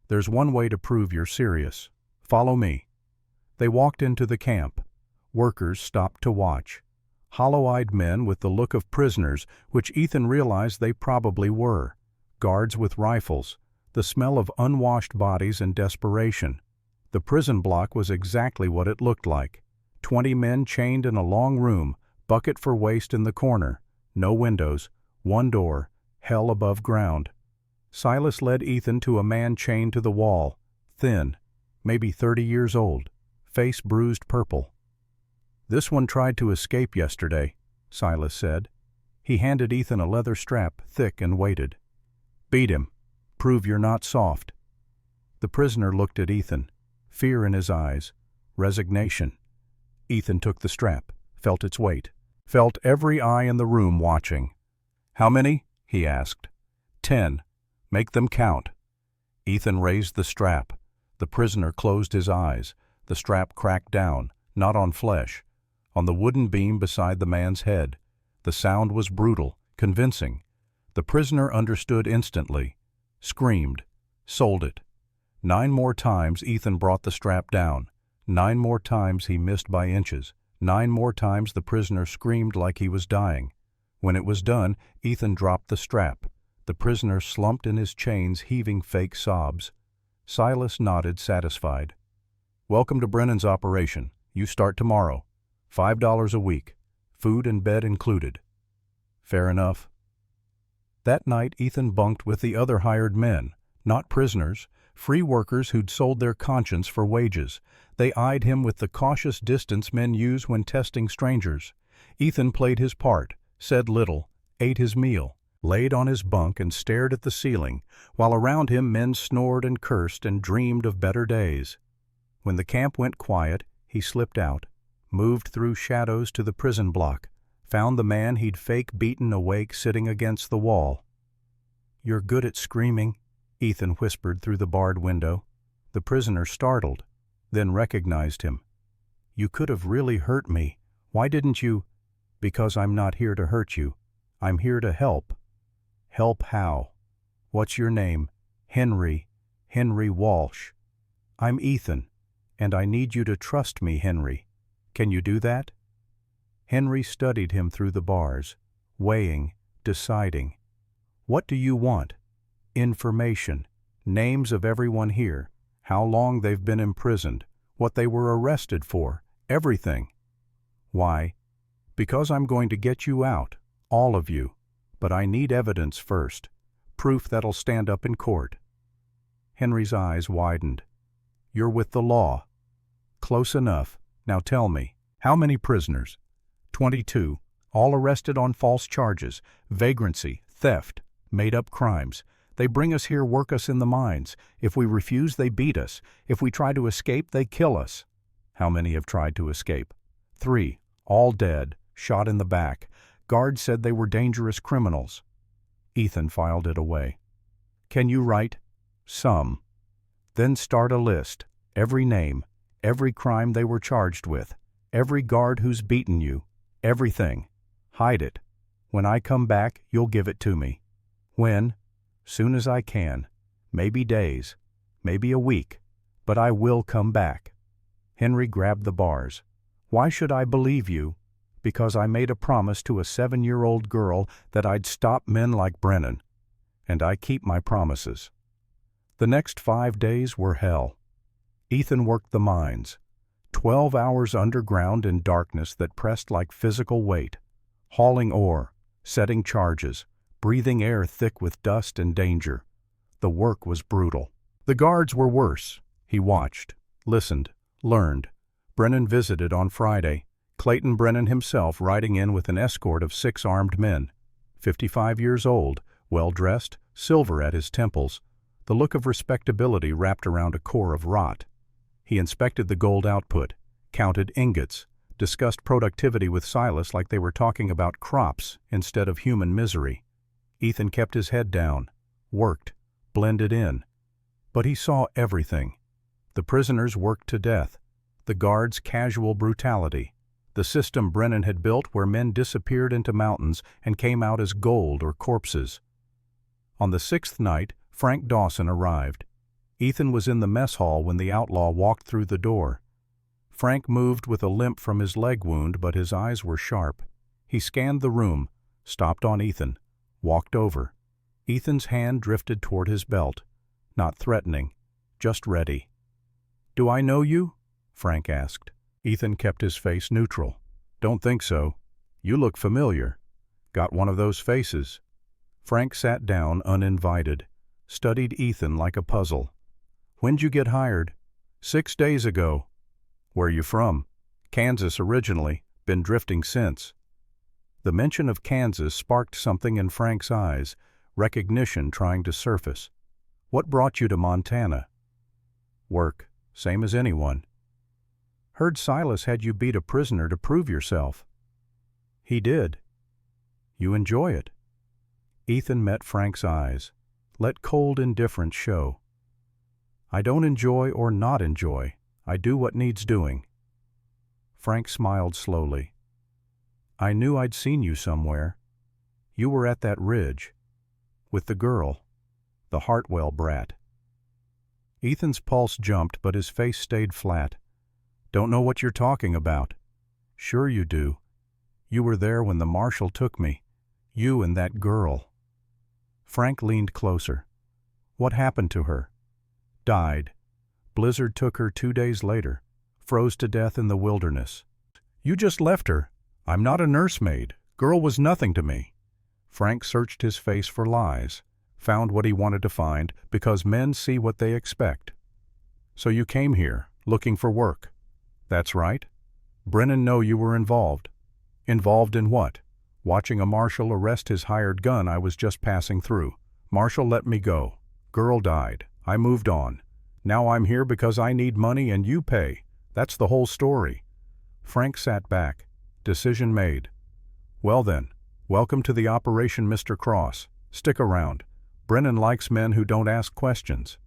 "There's one way to prove you're serious. Follow me." They walked into the camp. Workers stopped to watch. Hollow-eyed men with the look of prisoners, which Ethan realized they probably were. Guards with rifles. The smell of unwashed bodies and desperation. The prison block was exactly what it looked like. 20 men chained in a long room, bucket for waste in the corner. No windows, one door, hell above ground. Silas led Ethan to a man chained to the wall, thin, maybe 30 years old, face bruised purple. "This one tried to escape yesterday," Silas said. He handed Ethan a leather strap, thick, and weighted. "Beat him. Prove you're not soft." The prisoner looked at Ethan, fear in his eyes, resignation. Ethan took the strap, felt its weight, felt every eye in the room watching. "How many?" he asked. 10. Make them count." Ethan raised the strap. The prisoner closed his eyes. The strap cracked down, not on flesh, on the wooden beam beside the man's head. The sound was brutal, convincing. The prisoner understood instantly. Screamed. Sold it. 9 more times Ethan brought the strap down. 9 more times he missed by inches. 9 more times the prisoner screamed like he was dying. When it was done, Ethan dropped the strap. The prisoner slumped in his chains, heaving fake sobs. Silas nodded, satisfied. "Welcome to Brennan's operation. You start tomorrow. $5 a week. Food and bed included." "Fair enough." That night Ethan bunked with the other hired men, not prisoners, free workers who'd sold their conscience for wages. They eyed him with the cautious distance men use when testing strangers. Ethan played his part, said little, ate his meal, laid on his bunk and stared at the ceiling, while around him men snored and cursed and dreamed of better days. When the camp went quiet, he slipped out, moved through shadows to the prison block, found the man he'd fake beaten awake sitting against the wall. "You're good at screaming," Ethan whispered through the barred window. The prisoner startled, then recognized him. "You could have really hurt me. Why didn't you?" "Because I'm not here to hurt you. I'm here to help." "Help how?" "What's your name?" "Henry Walsh." "I'm Ethan, and I need you to trust me, Henry. Can you do that?" Henry studied him through the bars, weighing, deciding. "What do you want?" "Information. Names of everyone here, how long they've been imprisoned, what they were arrested for, everything." "Why?" "Because I'm going to get you out, all of you. But I need evidence first, proof that'll stand up in court." Henry's eyes widened. "You're with the law." "Close enough. Now tell me, how many prisoners?" 22, all arrested on false charges, vagrancy, theft, made-up crimes. They bring us here, work us in the mines. If we refuse, they beat us. If we try to escape, they kill us." "How many have tried to escape?" 3, all dead, shot in the back. Guards said they were dangerous criminals." Ethan filed it away. "Can you write?" "Some." "Then start a list, every name, every crime they were charged with, every guard who's beaten you, everything. Hide it. When I come back, you'll give it to me." "When?" "Soon as I can. Maybe days, maybe a week, but I will come back." Henry grabbed the bars. "Why should I believe you?" "Because I made a promise to a 7-year-old girl that I'd stop men like Brennan. And I keep my promises." The next 5 days were hell. Ethan worked the mines. 12 hours underground in darkness that pressed like physical weight, hauling ore, setting charges, breathing air thick with dust and danger. The work was brutal. The guards were worse. He watched, listened, learned. Brennan visited on Friday. Clayton Brennan himself riding in with an escort of 6 armed men. 55 years old, well-dressed, silver at his temples, the look of respectability wrapped around a core of rot. He inspected the gold output, counted ingots, discussed productivity with Silas like they were talking about crops instead of human misery. Ethan kept his head down, worked, blended in. But he saw everything. The prisoners worked to death, the guards' casual brutality, the system Brennan had built where men disappeared into mountains and came out as gold or corpses. On the 6th night, Frank Dawson arrived. Ethan was in the mess hall when the outlaw walked through the door. Frank moved with a limp from his leg wound, but his eyes were sharp. He scanned the room, stopped on Ethan, walked over. Ethan's hand drifted toward his belt, not threatening, just ready. "Do I know you?" Frank asked. Ethan kept his face neutral. "Don't think so. You look familiar. Got one of those faces." Frank sat down uninvited, studied Ethan like a puzzle. "When'd you get hired?" 6 days ago." "Where you from?" "Kansas originally, been drifting since." The mention of Kansas sparked something in Frank's eyes, recognition trying to surface. "What brought you to Montana?" "Work, same as anyone." "Heard Silas had you beat a prisoner to prove yourself." "He did." "You enjoy it?" Ethan met Frank's eyes, let cold indifference show. "I don't enjoy or not enjoy. I do what needs doing." Frank smiled slowly. "I knew I'd seen you somewhere. You were at that ridge. With the girl. The Hartwell brat." Ethan's pulse jumped, but his face stayed flat. "Don't know what you're talking about." "Sure you do. You were there when the marshal took me. You and that girl." Frank leaned closer. "What happened to her?" "Died. Blizzard took her 2 days later. Froze to death in the wilderness." "You just left her." "I'm not a nursemaid. Girl was nothing to me." Frank searched his face for lies, found what he wanted to find, because men see what they expect. "So you came here, looking for work." "That's right." "Brennan know you were involved." "Involved in what?" "Watching a marshal arrest his hired gun I was just passing through. Marshal let me go. Girl died. I moved on. Now I'm here because I need money and you pay. That's the whole story." Frank sat back. Decision made. "Well then, welcome to the operation, Mr. Cross. Stick around. Brennan likes men who don't ask questions."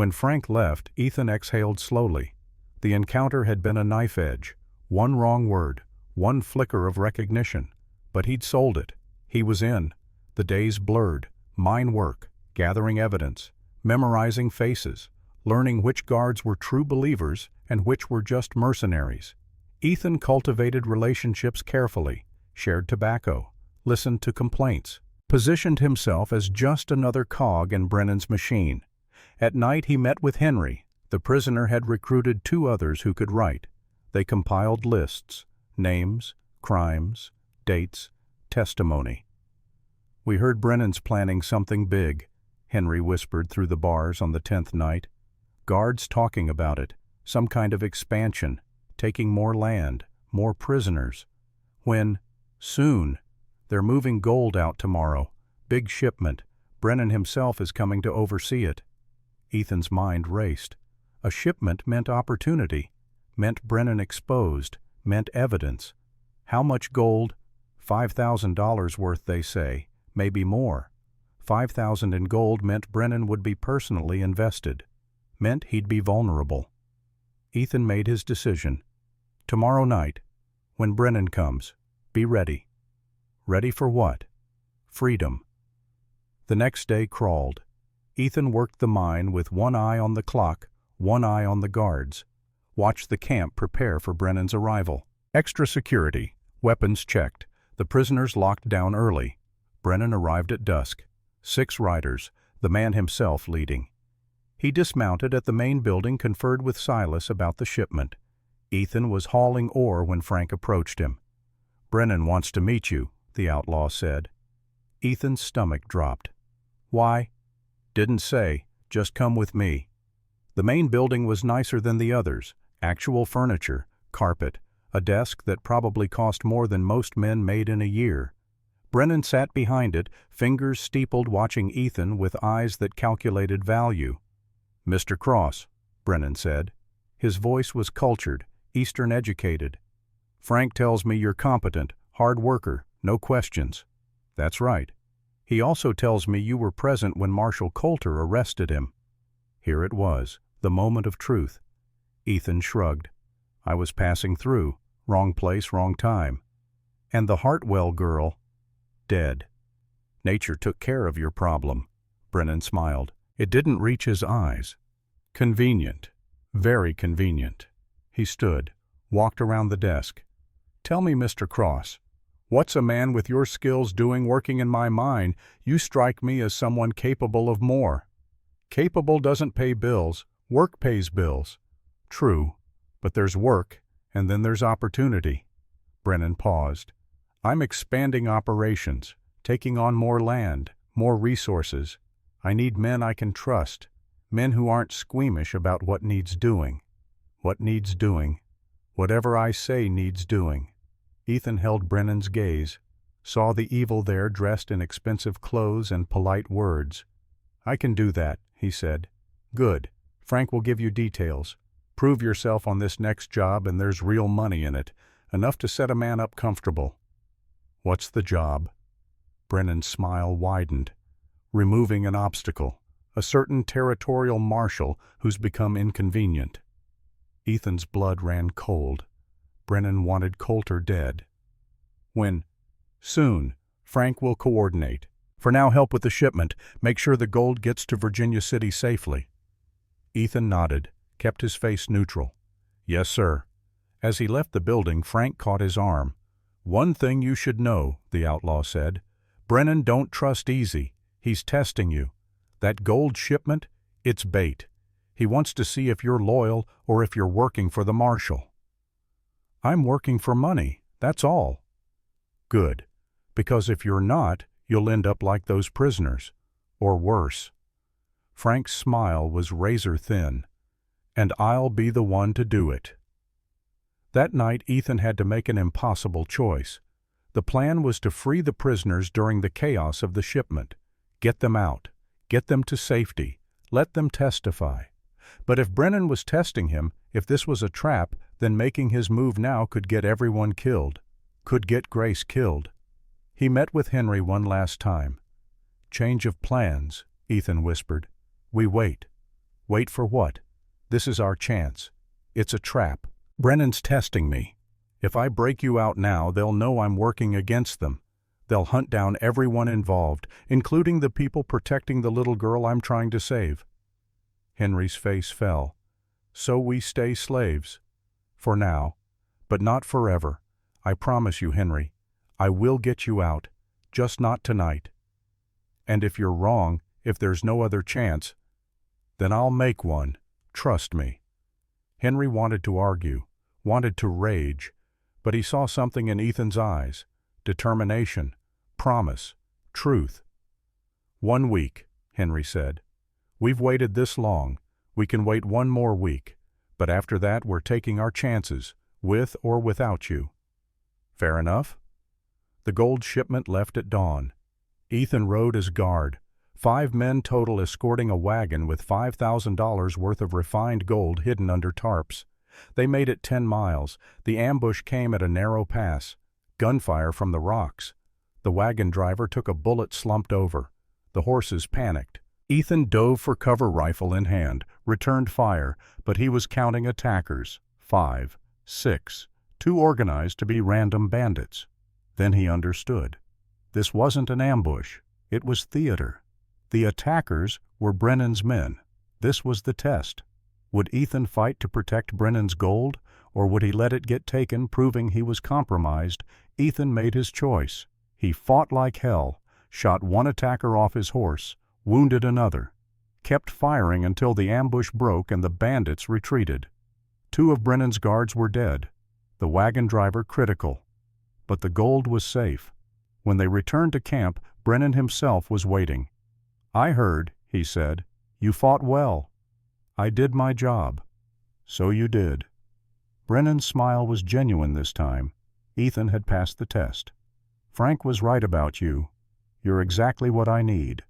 When Frank left, Ethan exhaled slowly. The encounter had been a knife edge. One wrong word, one flicker of recognition. But he'd sold it. He was in. The days blurred. Mine work, gathering evidence, memorizing faces, learning which guards were true believers and which were just mercenaries. Ethan cultivated relationships carefully, shared tobacco, listened to complaints, positioned himself as just another cog in Brennan's machine. At night he met with Henry. The prisoner had recruited 2 others who could write. They compiled lists, names, crimes, dates, testimony. "We heard Brennan's planning something big," Henry whispered through the bars on the 10th night. "Guards talking about it, some kind of expansion, taking more land, more prisoners. Soon. They're moving gold out tomorrow. Big shipment. Brennan himself is coming to oversee it." Ethan's mind raced. A shipment meant opportunity, meant Brennan exposed, meant evidence. How much gold? $5,000 worth, they say, maybe more. 5,000 in gold meant Brennan would be personally invested, meant he'd be vulnerable. Ethan made his decision. Tomorrow night, when Brennan comes, be ready. Ready for what? Freedom. The next day crawled. Ethan worked the mine with one eye on the clock, one eye on the guards. Watched the camp prepare for Brennan's arrival. Extra security, weapons checked, the prisoners locked down early. Brennan arrived at dusk. 6 riders, the man himself leading. He dismounted at the main building, conferred with Silas about the shipment. Ethan was hauling ore when Frank approached him. "Brennan wants to meet you," the outlaw said. Ethan's stomach dropped. "Why?" "Didn't say. Just come with me." The main building was nicer than the others. Actual furniture, carpet, a desk that probably cost more than most men made in a year. Brennan sat behind it, fingers steepled, watching Ethan with eyes that calculated value. "Mr. Cross," Brennan said. His voice was cultured, Eastern educated. "Frank tells me you're competent, hard worker, no questions." "That's right. He also tells me you were present when Marshal Coulter arrested him." Here it was, the moment of truth. Ethan shrugged. "I was passing through. Wrong place, wrong time." "And the Hartwell girl?" "Dead." "Nature took care of your problem." Brennan smiled. It didn't reach his eyes. "Convenient. Very convenient." He stood, walked around the desk. "Tell me, Mr. Cross, what's a man with your skills doing working in my mine? You strike me as someone capable of more." "Capable doesn't pay bills. Work pays bills." "True, but there's work, and then there's opportunity." Brennan paused. "I'm expanding operations, taking on more land, more resources. I need men I can trust, men who aren't squeamish about what needs doing." "What needs doing?" "Whatever I say needs doing." Ethan held Brennan's gaze, saw the evil there dressed in expensive clothes and polite words. "I can do that," he said. "Good. Frank will give you details. Prove yourself on this next job and there's real money in it, enough to set a man up comfortable." "What's the job?" Brennan's smile widened. "Removing an obstacle, a certain territorial marshal who's become inconvenient." Ethan's blood ran cold. Brennan wanted Coulter dead. Soon. Frank will coordinate. For now, help with the shipment. Make sure the gold gets to Virginia City safely." Ethan nodded, kept his face neutral. "Yes, sir." As he left the building, Frank caught his arm. "One thing you should know," the outlaw said. "Brennan don't trust easy. He's testing you. That gold shipment, it's bait. He wants to see if you're loyal or if you're working for the marshal." "I'm working for money, that's all." "Good, because if you're not, you'll end up like those prisoners, or worse." Frank's smile was razor thin. "And I'll be the one to do it." That night Ethan had to make an impossible choice. The plan was to free the prisoners during the chaos of the shipment. Get them out. Get them to safety. Let them testify. But if Brennan was testing him, if this was a trap, then making his move now could get everyone killed. Could get Grace killed. He met with Henry one last time. "Change of plans," Ethan whispered. "We wait." Wait for what? This is our chance. It's a trap. Brennan's testing me. If I break you out now, they'll know I'm working against them. They'll hunt down everyone involved, including the people protecting the little girl I'm trying to save." Henry's face fell. "So we stay slaves. For now. But not forever. I promise you, Henry. I will get you out. Just not tonight. And if you're wrong, if there's no other chance, then I'll make one. Trust me." Henry wanted to argue, wanted to rage, but he saw something in Ethan's eyes: determination, promise, truth. "1 week," Henry said. "We've waited this long. We can wait 1 more week. But after that, we're taking our chances, with or without you." "Fair enough." The gold shipment left at dawn. Ethan rode as guard, 5 men total escorting a wagon with $5,000 worth of refined gold hidden under tarps. They made it 10 miles. The ambush came at a narrow pass. Gunfire from the rocks. The wagon driver took a bullet, slumped over. The horses panicked. Ethan dove for cover, rifle in hand, returned fire, but he was counting attackers. 5, 6, 2 organized to be random bandits. Then he understood. This wasn't an ambush. It was theater. The attackers were Brennan's men. This was the test. Would Ethan fight to protect Brennan's gold, or would he let it get taken, proving he was compromised? Ethan made his choice. He fought like hell, shot 1 attacker off his horse, wounded another, kept firing until the ambush broke and the bandits retreated. 2 of Brennan's guards were dead, the wagon driver critical. But the gold was safe. When they returned to camp, Brennan himself was waiting. "I heard," he said, "you fought well." "I did my job." "So you did." Brennan's smile was genuine this time. Ethan had passed the test. "Frank was right about you. You're exactly what I need."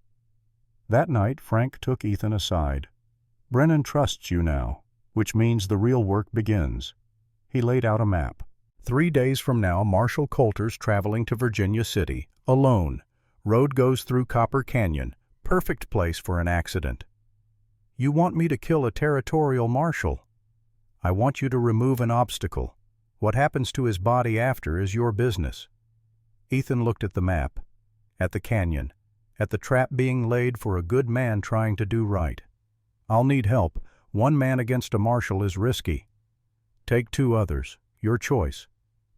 That night, Frank took Ethan aside. "Brennan trusts you now, which means the real work begins." He laid out a map. 3 days from now, Marshal Coulter's traveling to Virginia City, alone. Road goes through Copper Canyon. Perfect place for an accident. "You want me to kill a territorial marshal?" "I want you to remove an obstacle. What happens to his body after is your business." Ethan looked at the map, at the canyon, at the trap being laid for a good man trying to do right. "I'll need help. 1 man against a marshal is risky. Take 2 others, your choice.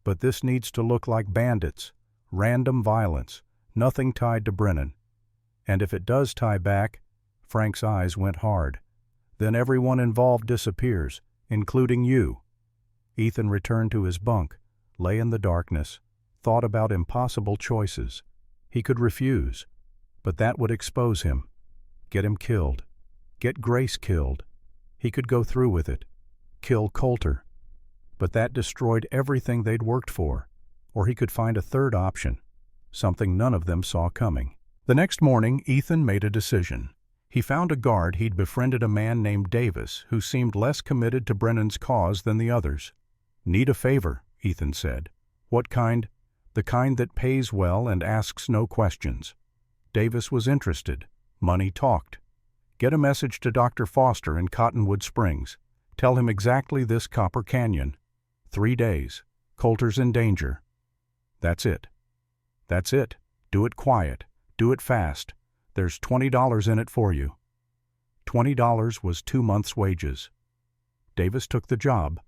But this needs to look like bandits, random violence, nothing tied to Brennan. And if it does tie back," Frank's eyes went hard, "then everyone involved disappears, including you." Ethan returned to his bunk, lay in the darkness, thought about impossible choices. He could refuse, but that would expose him, get him killed, get Grace killed. He could go through with it, kill Coulter. But that destroyed everything they'd worked for. Or he could find a third option, something none of them saw coming. The next morning, Ethan made a decision. He found a guard he'd befriended, a man named Davis, who seemed less committed to Brennan's cause than the others. "Need a favor," Ethan said. "What kind?" "The kind that pays well and asks no questions." Davis was interested. Money talked. "Get a message to Dr. Foster in Cottonwood Springs. Tell him exactly this: Copper Canyon. 3 days. Coulter's in danger." "That's it." "That's it. Do it quiet. Do it fast. There's $20 in it for you." $20 was 2 months' wages. Davis took the job.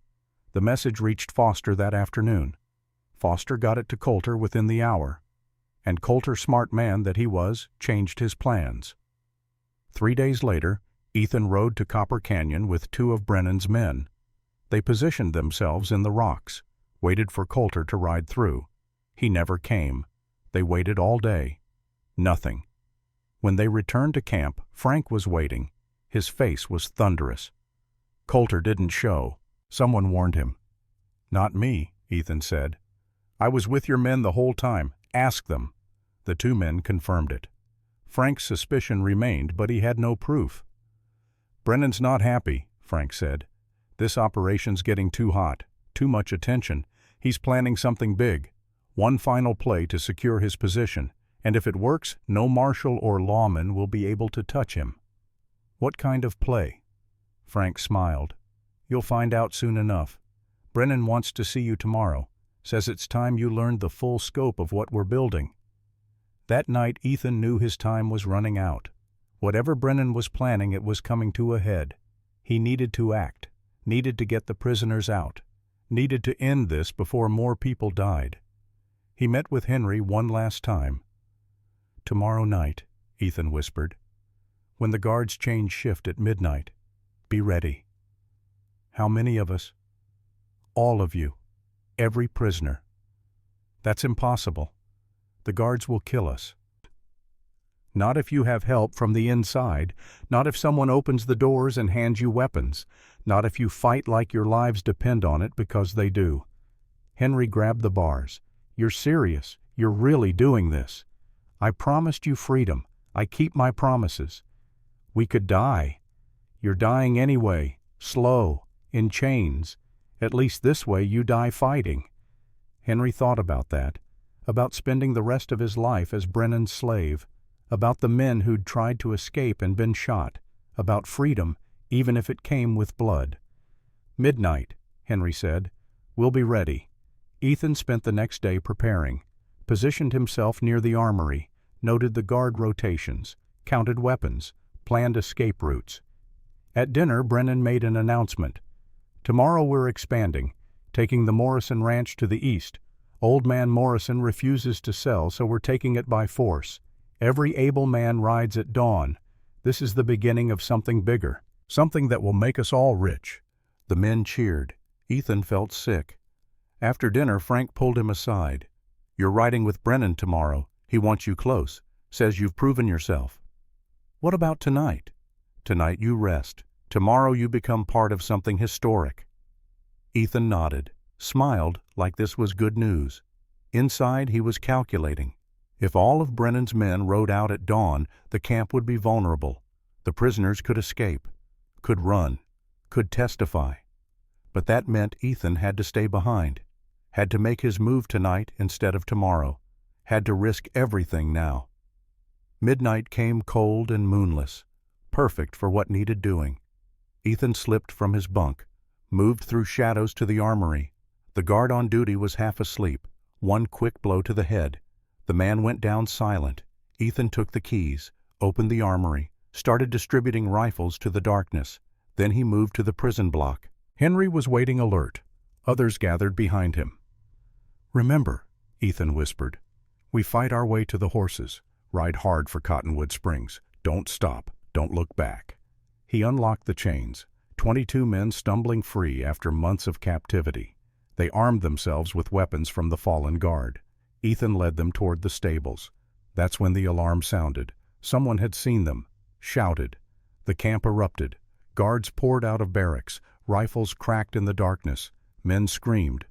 The message reached Foster that afternoon. Foster got it to Coulter within the hour. And Coulter, smart man that he was, changed his plans. 3 days later, Ethan rode to Copper Canyon with 2 of Brennan's men. They positioned themselves in the rocks, waited for Coulter to ride through. He never came. They waited all day. Nothing. When they returned to camp, Frank was waiting. His face was thunderous. Coulter didn't show. Someone warned him. "Not me," Ethan said. "I was with your men the whole time. Ask them." The 2 men confirmed it. Frank's suspicion remained, but he had no proof. "Brennan's not happy," Frank said. "This operation's getting too hot, too much attention. He's planning something big. 1 final play to secure his position, and if it works, no marshal or lawman will be able to touch him." "What kind of play?" Frank smiled. "You'll find out soon enough. Brennan wants to see you tomorrow. Says it's time you learned the full scope of what we're building." That night Ethan knew his time was running out. Whatever Brennan was planning, it was coming to a head. He needed to act, needed to get the prisoners out, needed to end this before more people died. He met with Henry one last time. "Tomorrow night," Ethan whispered. "When the guards change shift at midnight, be ready." "How many of us?" "All of you. Every prisoner." "That's impossible. The guards will kill us." "Not if you have help from the inside, not if someone opens the doors and hands you weapons, not if you fight like your lives depend on it, because they do." Henry grabbed the bars. "You're serious. You're really doing this. I promised you freedom. I keep my promises. We could die. You're dying anyway, slow, in chains. At least this way you die fighting." Henry thought about that, about spending the rest of his life as Brennan's slave, about the men who'd tried to escape and been shot, about freedom, even if it came with blood. "Midnight," Henry said. "We'll be ready." Ethan spent the next day preparing, positioned himself near the armory, noted the guard rotations, counted weapons, planned escape routes. At dinner, Brennan made an announcement. "Tomorrow we're expanding, taking the Morrison Ranch to the east. Old man Morrison refuses to sell, so we're taking it by force. Every able man rides at dawn. This is the beginning of something bigger, something that will make us all rich." The men cheered. Ethan felt sick. After dinner, Frank pulled him aside. "You're riding with Brennan tomorrow. He wants you close. Says you've proven yourself." "What about tonight?" "Tonight you rest. Tomorrow you become part of something historic." Ethan nodded, smiled like this was good news. Inside he was calculating. If all of Brennan's men rode out at dawn, the camp would be vulnerable. The prisoners could escape, could run, could testify. But that meant Ethan had to stay behind, had to make his move tonight instead of tomorrow, had to risk everything now. Midnight came cold and moonless, perfect for what needed doing. Ethan slipped from his bunk, moved through shadows to the armory. The guard on duty was half asleep, one quick blow to the head. The man went down silent. Ethan took the keys, opened the armory, started distributing rifles to the darkness. Then he moved to the prison block. Henry was waiting alert. Others gathered behind him. "Remember," Ethan whispered, "we fight our way to the horses. Ride hard for Cottonwood Springs. Don't stop. Don't look back." He unlocked the chains. 22 men stumbling free after months of captivity. They armed themselves with weapons from the fallen guard. Ethan led them toward the stables. That's when the alarm sounded. Someone had seen them, shouted. The camp erupted. Guards poured out of barracks. Rifles cracked in the darkness. Men screamed.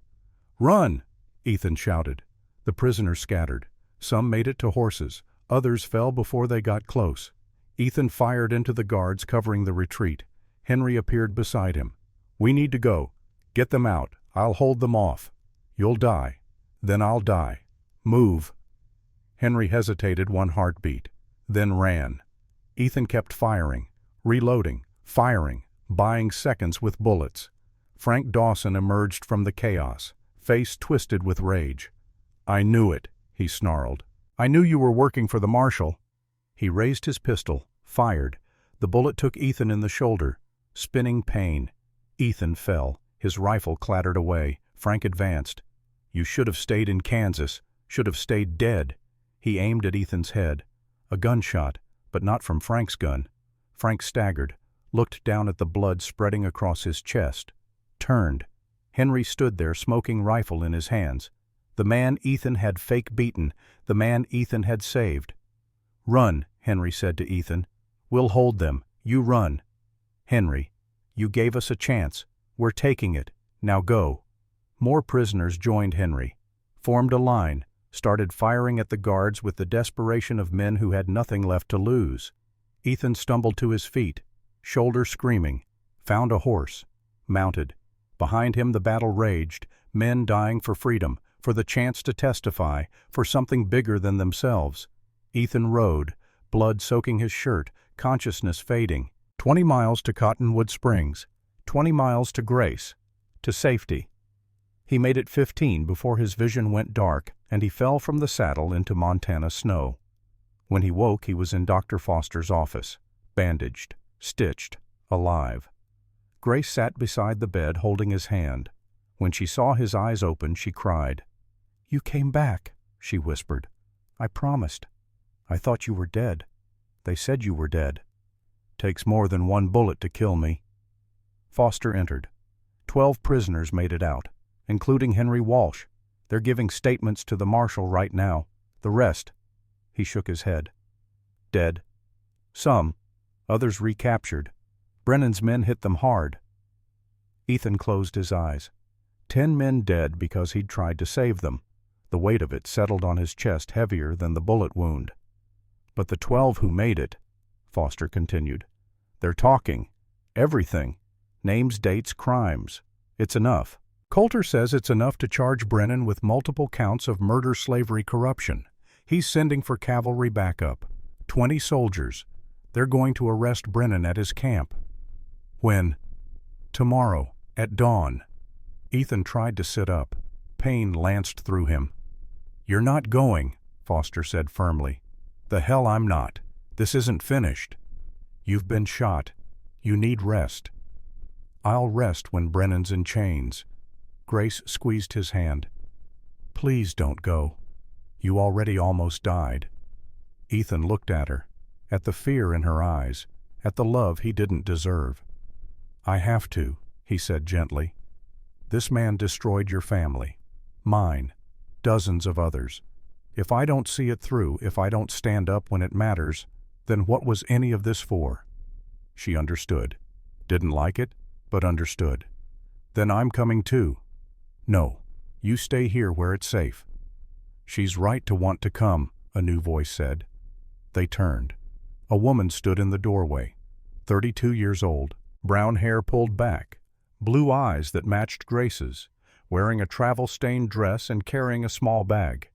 "Run!" Ethan shouted. The prisoners scattered. Some made it to horses. Others fell before they got close. Ethan fired into the guards covering the retreat. Henry appeared beside him. "We need to go. Get them out. I'll hold them off. You'll die. Then I'll die. Move." Henry hesitated one heartbeat, then ran. Ethan kept firing, reloading, firing, buying seconds with bullets. Frank Dawson emerged from the chaos, face twisted with rage. "I knew it," he snarled. "I knew you were working for the marshal." He raised his pistol, fired. The bullet took Ethan in the shoulder. Spinning pain. Ethan fell. His rifle clattered away. Frank advanced. "You should have stayed in Kansas. Should have stayed dead." He aimed at Ethan's head. A gunshot, but not from Frank's gun. Frank staggered, looked down at the blood spreading across his chest, turned. Henry stood there, smoking rifle in his hands. The man Ethan had fake beaten, the man Ethan had saved. "Run," Henry said to Ethan. "We'll hold them. You run." "Henry, you gave us a chance. We're taking it. Now go." More prisoners joined Henry, formed a line, started firing at the guards with the desperation of men who had nothing left to lose. Ethan stumbled to his feet, shoulder screaming, found a horse, mounted. Behind him the battle raged, men dying for freedom, for the chance to testify, for something bigger than themselves. Ethan rode, blood soaking his shirt, consciousness fading. 20 miles to Cottonwood Springs, 20 miles to Grace, to safety. He made it 15 before his vision went dark and he fell from the saddle into Montana snow. When he woke, he was in Dr. Foster's office, bandaged, stitched, alive. Grace sat beside the bed holding his hand. When she saw his eyes open, she cried. "You came back," she whispered. "I promised. I thought you were dead. They said you were dead. Takes more than one bullet to kill me." Foster entered. 12 prisoners made it out, including Henry Walsh. They're giving statements to the marshal right now. The rest, he shook his head. Dead. Some. Others recaptured. Brennan's men hit them hard. Ethan closed his eyes. 10 men dead because he'd tried to save them. The weight of it settled on his chest heavier than the bullet wound. But the 12 who made it, Foster continued, they're talking. Everything. Names, dates, crimes. It's enough. Coulter says it's enough to charge Brennan with multiple counts of murder, slavery, corruption. He's sending for cavalry backup. 20 soldiers. They're going to arrest Brennan at his camp. When? Tomorrow, at dawn. Ethan tried to sit up. Pain lanced through him. "You're not going," Foster said firmly. "The hell I'm not. This isn't finished. You've been shot. You need rest." "I'll rest when Brennan's in chains." Grace squeezed his hand. "Please don't go. You already almost died." Ethan looked at her, at the fear in her eyes, at the love he didn't deserve. "I have to," he said gently. "This man destroyed your family. Mine. Dozens of others. If I don't see it through, if I don't stand up when it matters, then what was any of this for?" She understood. Didn't like it, but understood. "Then I'm coming too." "No. You stay here where it's safe." "She's right to want to come," a new voice said. They turned. A woman stood in the doorway, 32 years old, brown hair pulled back, blue eyes that matched Grace's, wearing a travel-stained dress and carrying a small bag.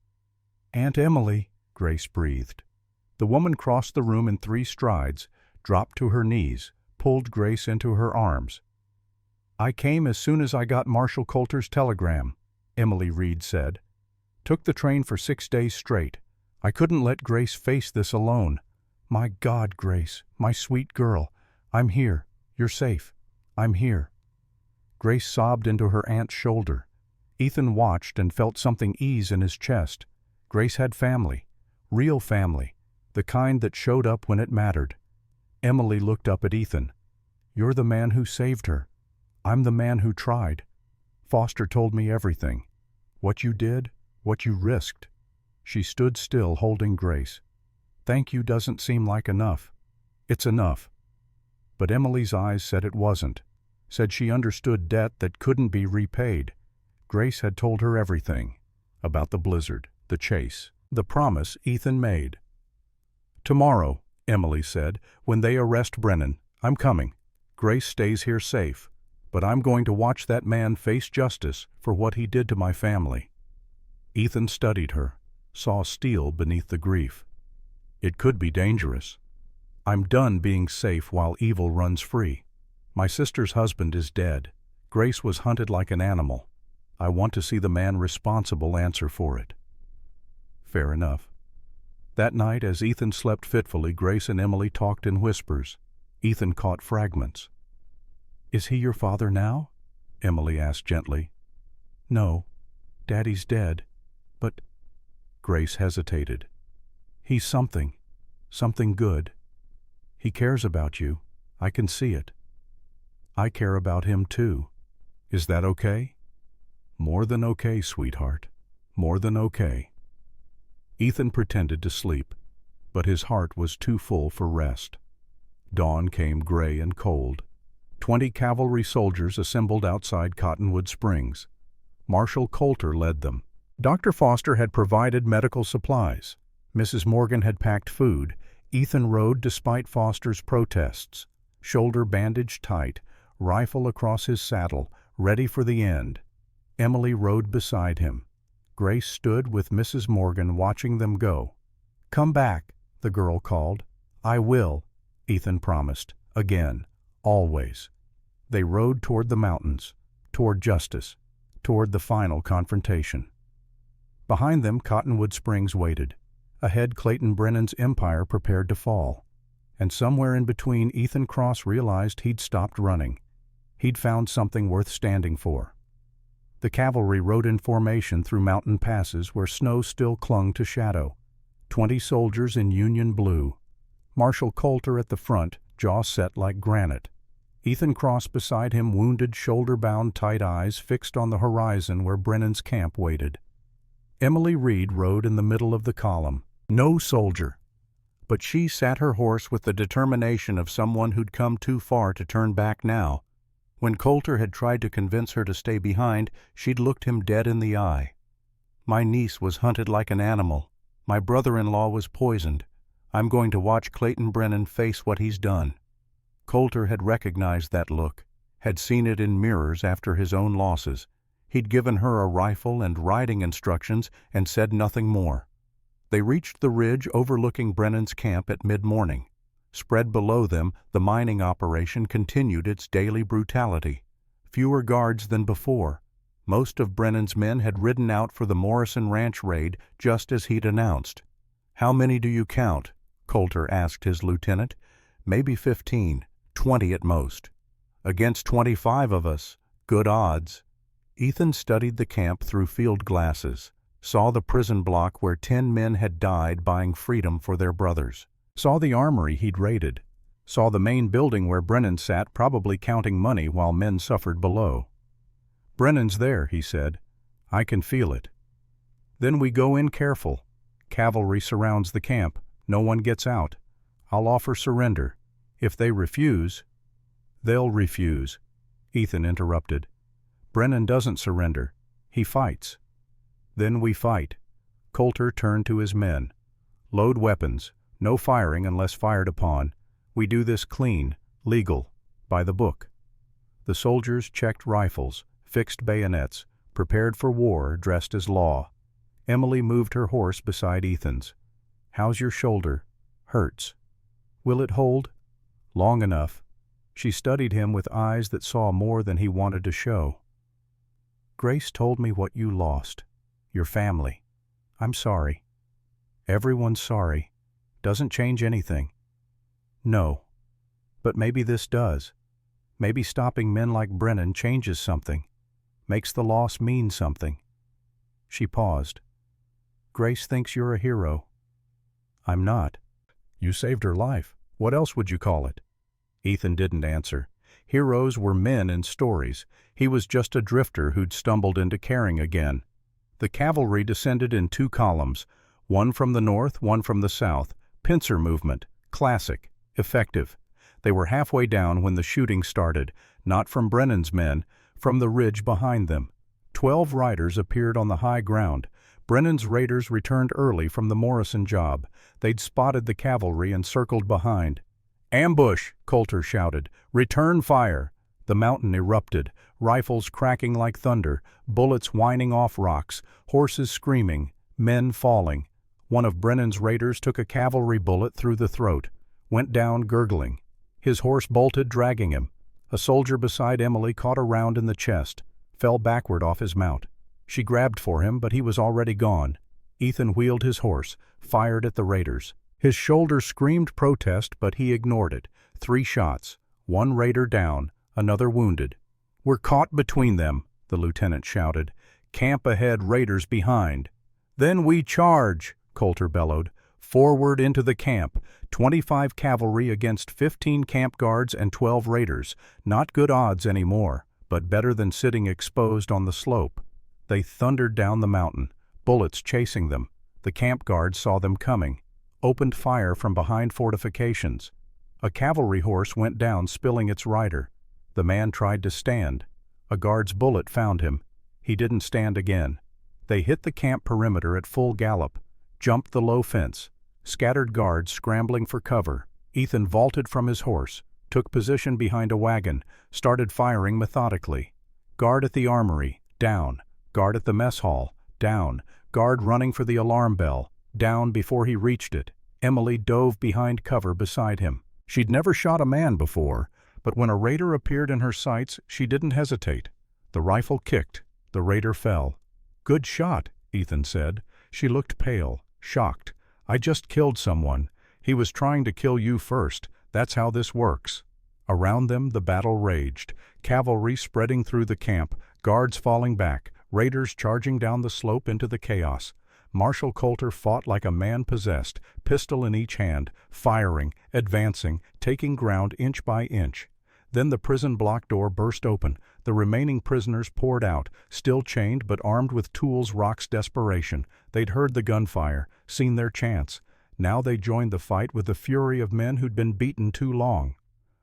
"Aunt Emily," Grace breathed. The woman crossed the room in 3 strides, dropped to her knees, pulled Grace into her arms. "I came as soon as I got Marshal Coulter's telegram," Emily Reed said. "Took the train for 6 days straight. I couldn't let Grace face this alone. My God, Grace, my sweet girl, I'm here. You're safe. I'm here." Grace sobbed into her aunt's shoulder. Ethan watched and felt something ease in his chest. Grace had family, real family, the kind that showed up when it mattered. Emily looked up at Ethan. "You're the man who saved her. I'm the man who tried. Foster told me everything. What you did, what you risked." She stood still, holding Grace. "Thank you doesn't seem like enough." "It's enough." But Emily's eyes said it wasn't, said she understood debt that couldn't be repaid. Grace had told her everything, about the blizzard, the chase, the promise Ethan made. "Tomorrow," Emily said, "when they arrest Brennan, I'm coming. Grace stays here safe, but I'm going to watch that man face justice for what he did to my family." Ethan studied her, saw steel beneath the grief. "It could be dangerous. I'm done being safe while evil runs free. My sister's husband is dead. Grace was hunted like an animal. I want to see the man responsible answer for it." Fair enough. That night, as Ethan slept fitfully, Grace and Emily talked in whispers. Ethan caught fragments. "Is he your father now?" Emily asked gently. "No. Daddy's dead. But—" Grace hesitated. "He's something good. He cares about you. I can see it. I care about him too. Is that okay?" "More than okay, sweetheart. More than okay." Ethan pretended to sleep, but his heart was too full for rest. Dawn came gray and cold. 20 cavalry soldiers assembled outside Cottonwood Springs. Marshal Coulter led them. Dr. Foster had provided medical supplies. Mrs. Morgan had packed food. Ethan rode despite Foster's protests, shoulder bandaged tight, rifle across his saddle, ready for the end. Emily rode beside him. Grace stood with Mrs. Morgan watching them go. "Come back," the girl called. "I will," Ethan promised, again, always. They rode toward the mountains, toward justice, toward the final confrontation. Behind them, Cottonwood Springs waited. Ahead, Clayton Brennan's empire prepared to fall. And somewhere in between, Ethan Cross realized he'd stopped running. He'd found something worth standing for. The cavalry rode in formation through mountain passes where snow still clung to shadow. 20 soldiers in Union blue. Marshal Coulter at the front, jaw set like granite. Ethan Cross beside him, wounded, shoulder-bound, tight eyes fixed on the horizon where Brennan's camp waited. Emily Reed rode in the middle of the column. No soldier. But she sat her horse with the determination of someone who'd come too far to turn back now. When Coulter had tried to convince her to stay behind, she'd looked him dead in the eye. My niece was hunted like an animal. My brother-in-law was poisoned. I'm going to watch Clayton Brennan face what he's done. Coulter had recognized that look, had seen it in mirrors after his own losses. He'd given her a rifle and riding instructions and said nothing more. They reached the ridge overlooking Brennan's camp at mid-morning. Spread below them, the mining operation continued its daily brutality. Fewer guards than before. Most of Brennan's men had ridden out for the Morrison Ranch raid just as he'd announced. "How many do you count?" Coulter asked his lieutenant. "Maybe 15, 20 at most." "Against 25 of us. Good odds." Ethan studied the camp through field glasses. Saw the prison block where 10 men had died buying freedom for their brothers. Saw the armory he'd raided. Saw the main building where Brennan sat, probably counting money while men suffered below. "Brennan's there," he said. "I can feel it." "Then we go in careful. Cavalry surrounds the camp. No one gets out. I'll offer surrender. If they refuse—" "They'll refuse," Ethan interrupted. "Brennan doesn't surrender. He fights." "Then we fight." Coulter turned to his men. "Load weapons. No firing unless fired upon. We do this clean, legal, by the book." The soldiers checked rifles, fixed bayonets, prepared for war, dressed as law. Emily moved her horse beside Ethan's. "How's your shoulder?" "Hurts." "Will it hold?" "Long enough." She studied him with eyes that saw more than he wanted to show. "Grace told me what you lost. Your family. I'm sorry." "Everyone's sorry. Doesn't change anything." "No. But maybe this does. Maybe stopping men like Brennan changes something. Makes the loss mean something." She paused. "Grace thinks you're a hero." "I'm not." "You saved her life. What else would you call it?" Ethan didn't answer. Heroes were men in stories. He was just a drifter who'd stumbled into caring again. The cavalry descended in 2 columns, one from the north, one from the south. Pincer movement, classic, effective. They were halfway down when the shooting started, not from Brennan's men, from the ridge behind them. 12 riders appeared on the high ground. Brennan's raiders returned early from the Morrison job. They'd spotted the cavalry and circled behind. "Ambush!" Coulter shouted. "Return fire!" The mountain erupted, rifles cracking like thunder, bullets whining off rocks, horses screaming, men falling. One of Brennan's raiders took a cavalry bullet through the throat, went down gurgling. His horse bolted, dragging him. A soldier beside Emily caught a round in the chest, fell backward off his mount. She grabbed for him, but he was already gone. Ethan wheeled his horse, fired at the raiders. His shoulder screamed protest, but he ignored it. 3 shots, 1 raider down, another wounded. "We're caught between them," the lieutenant shouted. "Camp ahead, raiders behind." "Then we charge!" Coulter bellowed. "Forward into the camp. 25 cavalry against 15 camp guards and 12 raiders. Not good odds anymore, but better than sitting exposed on the slope." They thundered down the mountain, bullets chasing them. The camp guards saw them coming, opened fire from behind fortifications. A cavalry horse went down, spilling its rider. The man tried to stand. A guard's bullet found him. He didn't stand again. They hit the camp perimeter at full gallop, jumped the low fence, scattered guards scrambling for cover. Ethan vaulted from his horse, took position behind a wagon, started firing methodically. Guard at the armory, down. Guard at the mess hall, down. Guard running for the alarm bell, down before he reached it. Emily dove behind cover beside him. She'd never shot a man before, but when a raider appeared in her sights, she didn't hesitate. The rifle kicked. The raider fell. "Good shot," Ethan said. She looked pale, shocked. "I just killed someone. He was trying to kill you first. That's how this works." Around them the battle raged, cavalry spreading through the camp, guards falling back, raiders charging down the slope into the chaos. Marshal Coulter fought like a man possessed, pistol in each hand, firing, advancing, taking ground inch by inch. Then the prison block door burst open. The remaining prisoners poured out, still chained but armed with tools Rock's desperation. They'd heard the gunfire, seen their chance. Now they joined the fight with the fury of men who'd been beaten too long.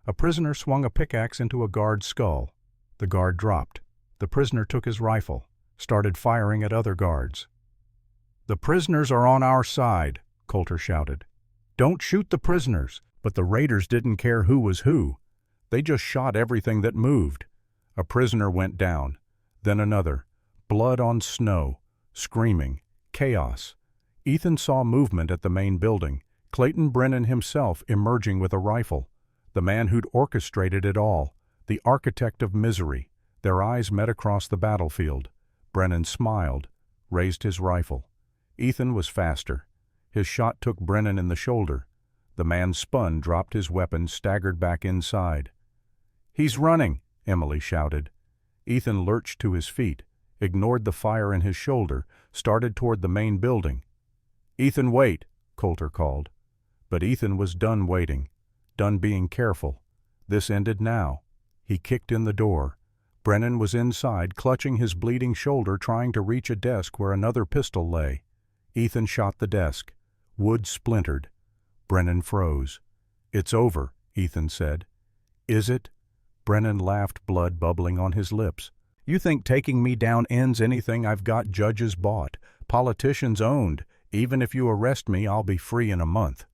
A prisoner swung a pickaxe into a guard's skull. The guard dropped. The prisoner took his rifle, started firing at other guards. "The prisoners are on our side," Coulter shouted. "Don't shoot the prisoners." But the raiders didn't care who was who. They just shot everything that moved. A prisoner went down, then another. Blood on snow, screaming, chaos. Ethan saw movement at the main building. Clayton Brennan himself emerging with a rifle. The man who'd orchestrated it all, the architect of misery. Their eyes met across the battlefield. Brennan smiled, raised his rifle. Ethan was faster. His shot took Brennan in the shoulder. The man spun, dropped his weapon, staggered back inside. "He's running," Emily shouted. Ethan lurched to his feet, ignored the fire in his shoulder, started toward the main building. "Ethan, wait," Coulter called. But Ethan was done waiting, done being careful. This ended now. He kicked in the door. Brennan was inside, clutching his bleeding shoulder, trying to reach a desk where another pistol lay. Ethan shot the desk. Wood splintered. Brennan froze. "It's over," Ethan said. "Is it?" Brennan laughed, blood bubbling on his lips. "You think taking me down ends anything I've got? Judges bought, politicians owned. Even if you arrest me, I'll be free in a month."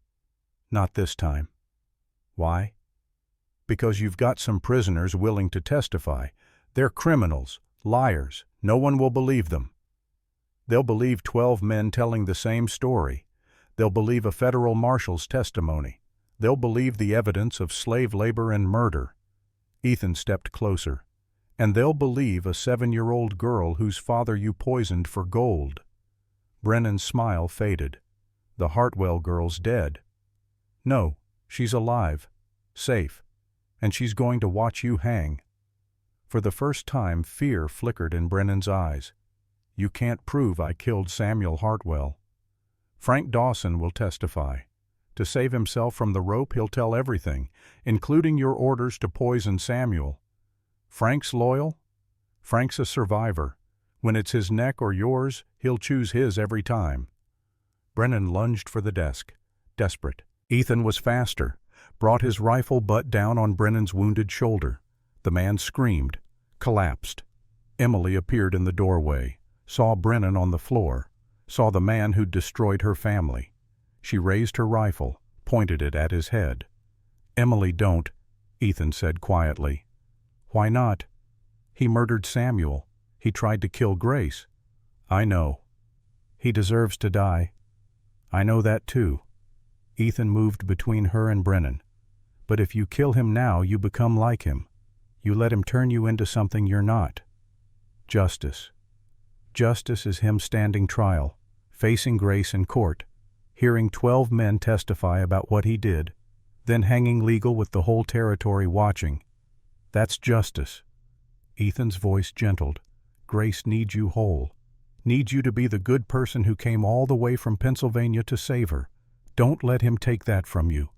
"Not this time." "Why?" "Because you've got some prisoners willing to testify. They're criminals, liars. No one will believe them. They'll believe 12 men telling the same story. They'll believe a federal marshal's testimony. They'll believe the evidence of slave labor and murder." Ethan stepped closer. "And they'll believe a 7-year-old girl whose father you poisoned for gold." Brennan's smile faded. "The Hartwell girl's dead." "No, she's alive, safe, and she's going to watch you hang." For the first time, fear flickered in Brennan's eyes. "You can't prove I killed Samuel Hartwell." "Frank Dawson will testify. To save himself from the rope, he'll tell everything, including your orders to poison Samuel. Frank's loyal? Frank's a survivor. When it's his neck or yours, he'll choose his every time." Brennan lunged for the desk, desperate. Ethan was faster, brought his rifle butt down on Brennan's wounded shoulder. The man screamed, collapsed. Emily appeared in the doorway, saw Brennan on the floor, saw the man who'd destroyed her family. She raised her rifle, pointed it at his head. "Emily, don't," Ethan said quietly. "Why not?" "He murdered Samuel. He tried to kill Grace." "I know. He deserves to die." "I know that too." Ethan moved between her and Brennan. "But if you kill him now, you become like him. You let him turn you into something you're not." Justice. Justice is him standing trial, facing Grace in court, hearing 12 men testify about what he did, then hanging legal with the whole territory watching. That's justice. Ethan's voice gentled. "Grace needs you whole. Needs you to be the good person who came all the way from Pennsylvania to save her. Don't let him take that from you."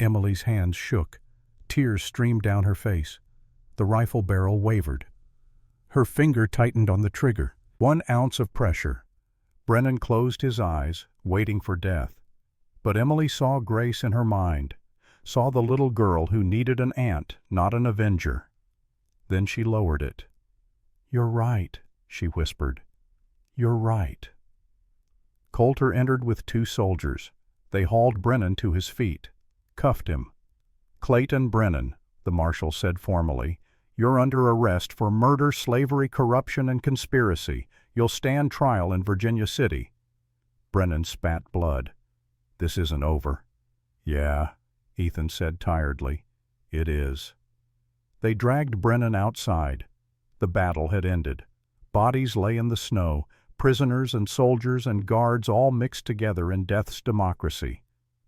Emily's hands shook. Tears streamed down her face. The rifle barrel wavered. Her finger tightened on the trigger. 1 ounce of pressure. Brennan closed his eyes, waiting for death. But Emily saw Grace in her mind, saw the little girl who needed an aunt, not an avenger. Then she lowered it. "You're right," she whispered. "You're right." Coulter entered with 2 soldiers. They hauled Brennan to his feet, cuffed him. "Clayton Brennan," the marshal said formally, "you're under arrest for murder, slavery, corruption, and conspiracy. You'll stand trial in Virginia City." Brennan spat blood. "This isn't over." "Yeah," Ethan said tiredly. It is. They dragged Brennan outside. The battle had ended. Bodies lay in the snow, prisoners and soldiers and guards all mixed together in death's democracy.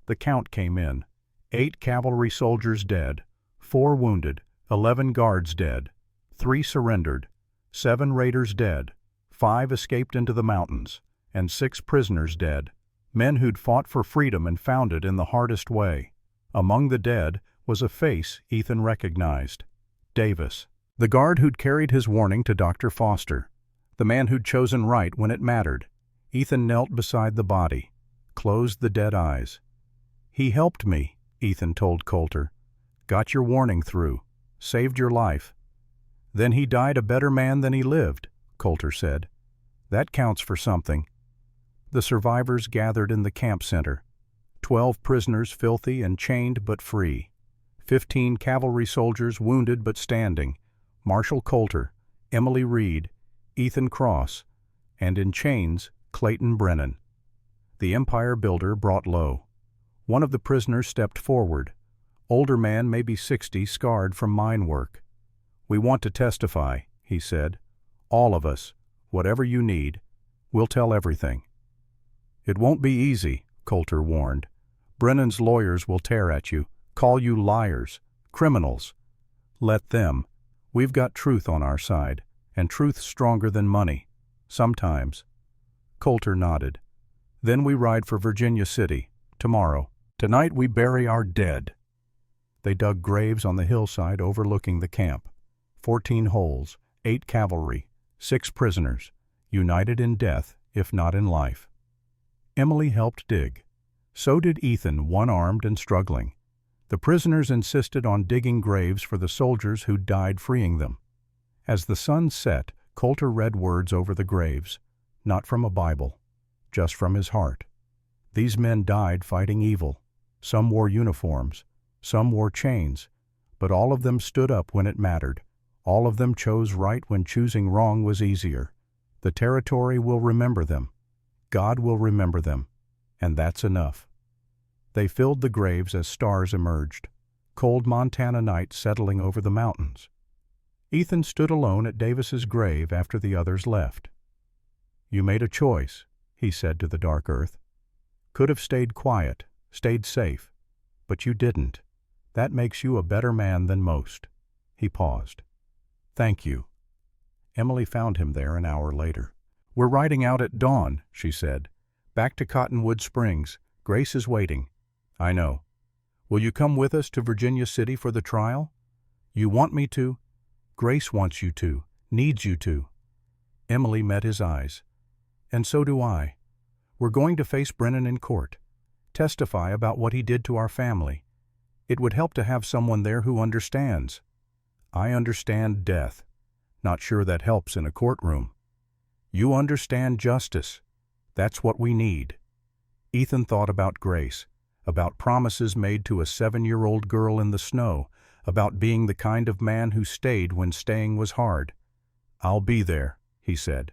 The count came in. 8 cavalry soldiers dead, 4 wounded, 11 guards dead, 3 surrendered, 7 raiders dead, 5 escaped into the mountains, and 6 prisoners dead, men who'd fought for freedom and found it in the hardest way. Among the dead was a face Ethan recognized. Davis, the guard who'd carried his warning to Dr. Foster, the man who'd chosen right when it mattered. Ethan knelt beside the body, closed the dead eyes. He helped me, Ethan told Coulter. Got your warning through, saved your life. Then he died a better man than he lived, Coulter said. That counts for something. The survivors gathered in the camp center. 12 prisoners filthy and chained but free. 15 cavalry soldiers wounded but standing. Marshal Coulter, Emily Reed, Ethan Cross, and in chains, Clayton Brennan. The Empire Builder brought low. One of the prisoners stepped forward. Older man, maybe 60, scarred from mine work. We want to testify, he said. All of us, whatever you need. We'll tell everything. It won't be easy, Coulter warned. Brennan's lawyers will tear at you, call you liars, criminals. Let them. We've got truth on our side, and truth's stronger than money. Sometimes. Coulter nodded. Then we ride for Virginia City, tomorrow. Tonight we bury our dead. They dug graves on the hillside overlooking the camp. 14 holes, 8 cavalry, 6 prisoners, united in death, if not in life. Emily helped dig. So did Ethan, one-armed and struggling. The prisoners insisted on digging graves for the soldiers who died freeing them. As the sun set, Coulter read words over the graves, not from a Bible, just from his heart. These men died fighting evil. Some wore uniforms, some wore chains, but all of them stood up when it mattered. All of them chose right when choosing wrong was easier. The territory will remember them. God will remember them, and that's enough. They filled the graves as stars emerged, cold Montana night settling over the mountains. Ethan stood alone at Davis's grave after the others left. You made a choice, he said to the dark earth. Could have stayed quiet, stayed safe, but you didn't. That makes you a better man than most. He paused. Thank you. Emily found him there an hour later. We're riding out at dawn, she said. Back to Cottonwood Springs. Grace is waiting. I know. Will you come with us to Virginia City for the trial? You want me to? Grace wants you to, needs you to. Emily met his eyes. And so do I. We're going to face Brennan in court. Testify about what he did to our family. It would help to have someone there who understands. I understand death. Not sure that helps in a courtroom. You understand justice. That's what we need. Ethan thought about Grace, about promises made to a 7-year-old girl in the snow, about being the kind of man who stayed when staying was hard. I'll be there, he said.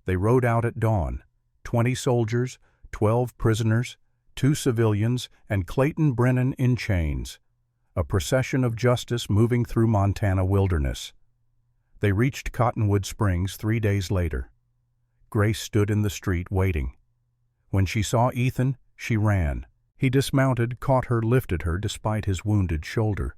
They rode out at dawn. 20 soldiers, 12 prisoners, 2 civilians, and Clayton Brennan in chains. A procession of justice moving through Montana wilderness. They reached Cottonwood Springs 3 days later. Grace stood in the street waiting. When she saw Ethan, she ran. He dismounted, caught her, lifted her despite his wounded shoulder.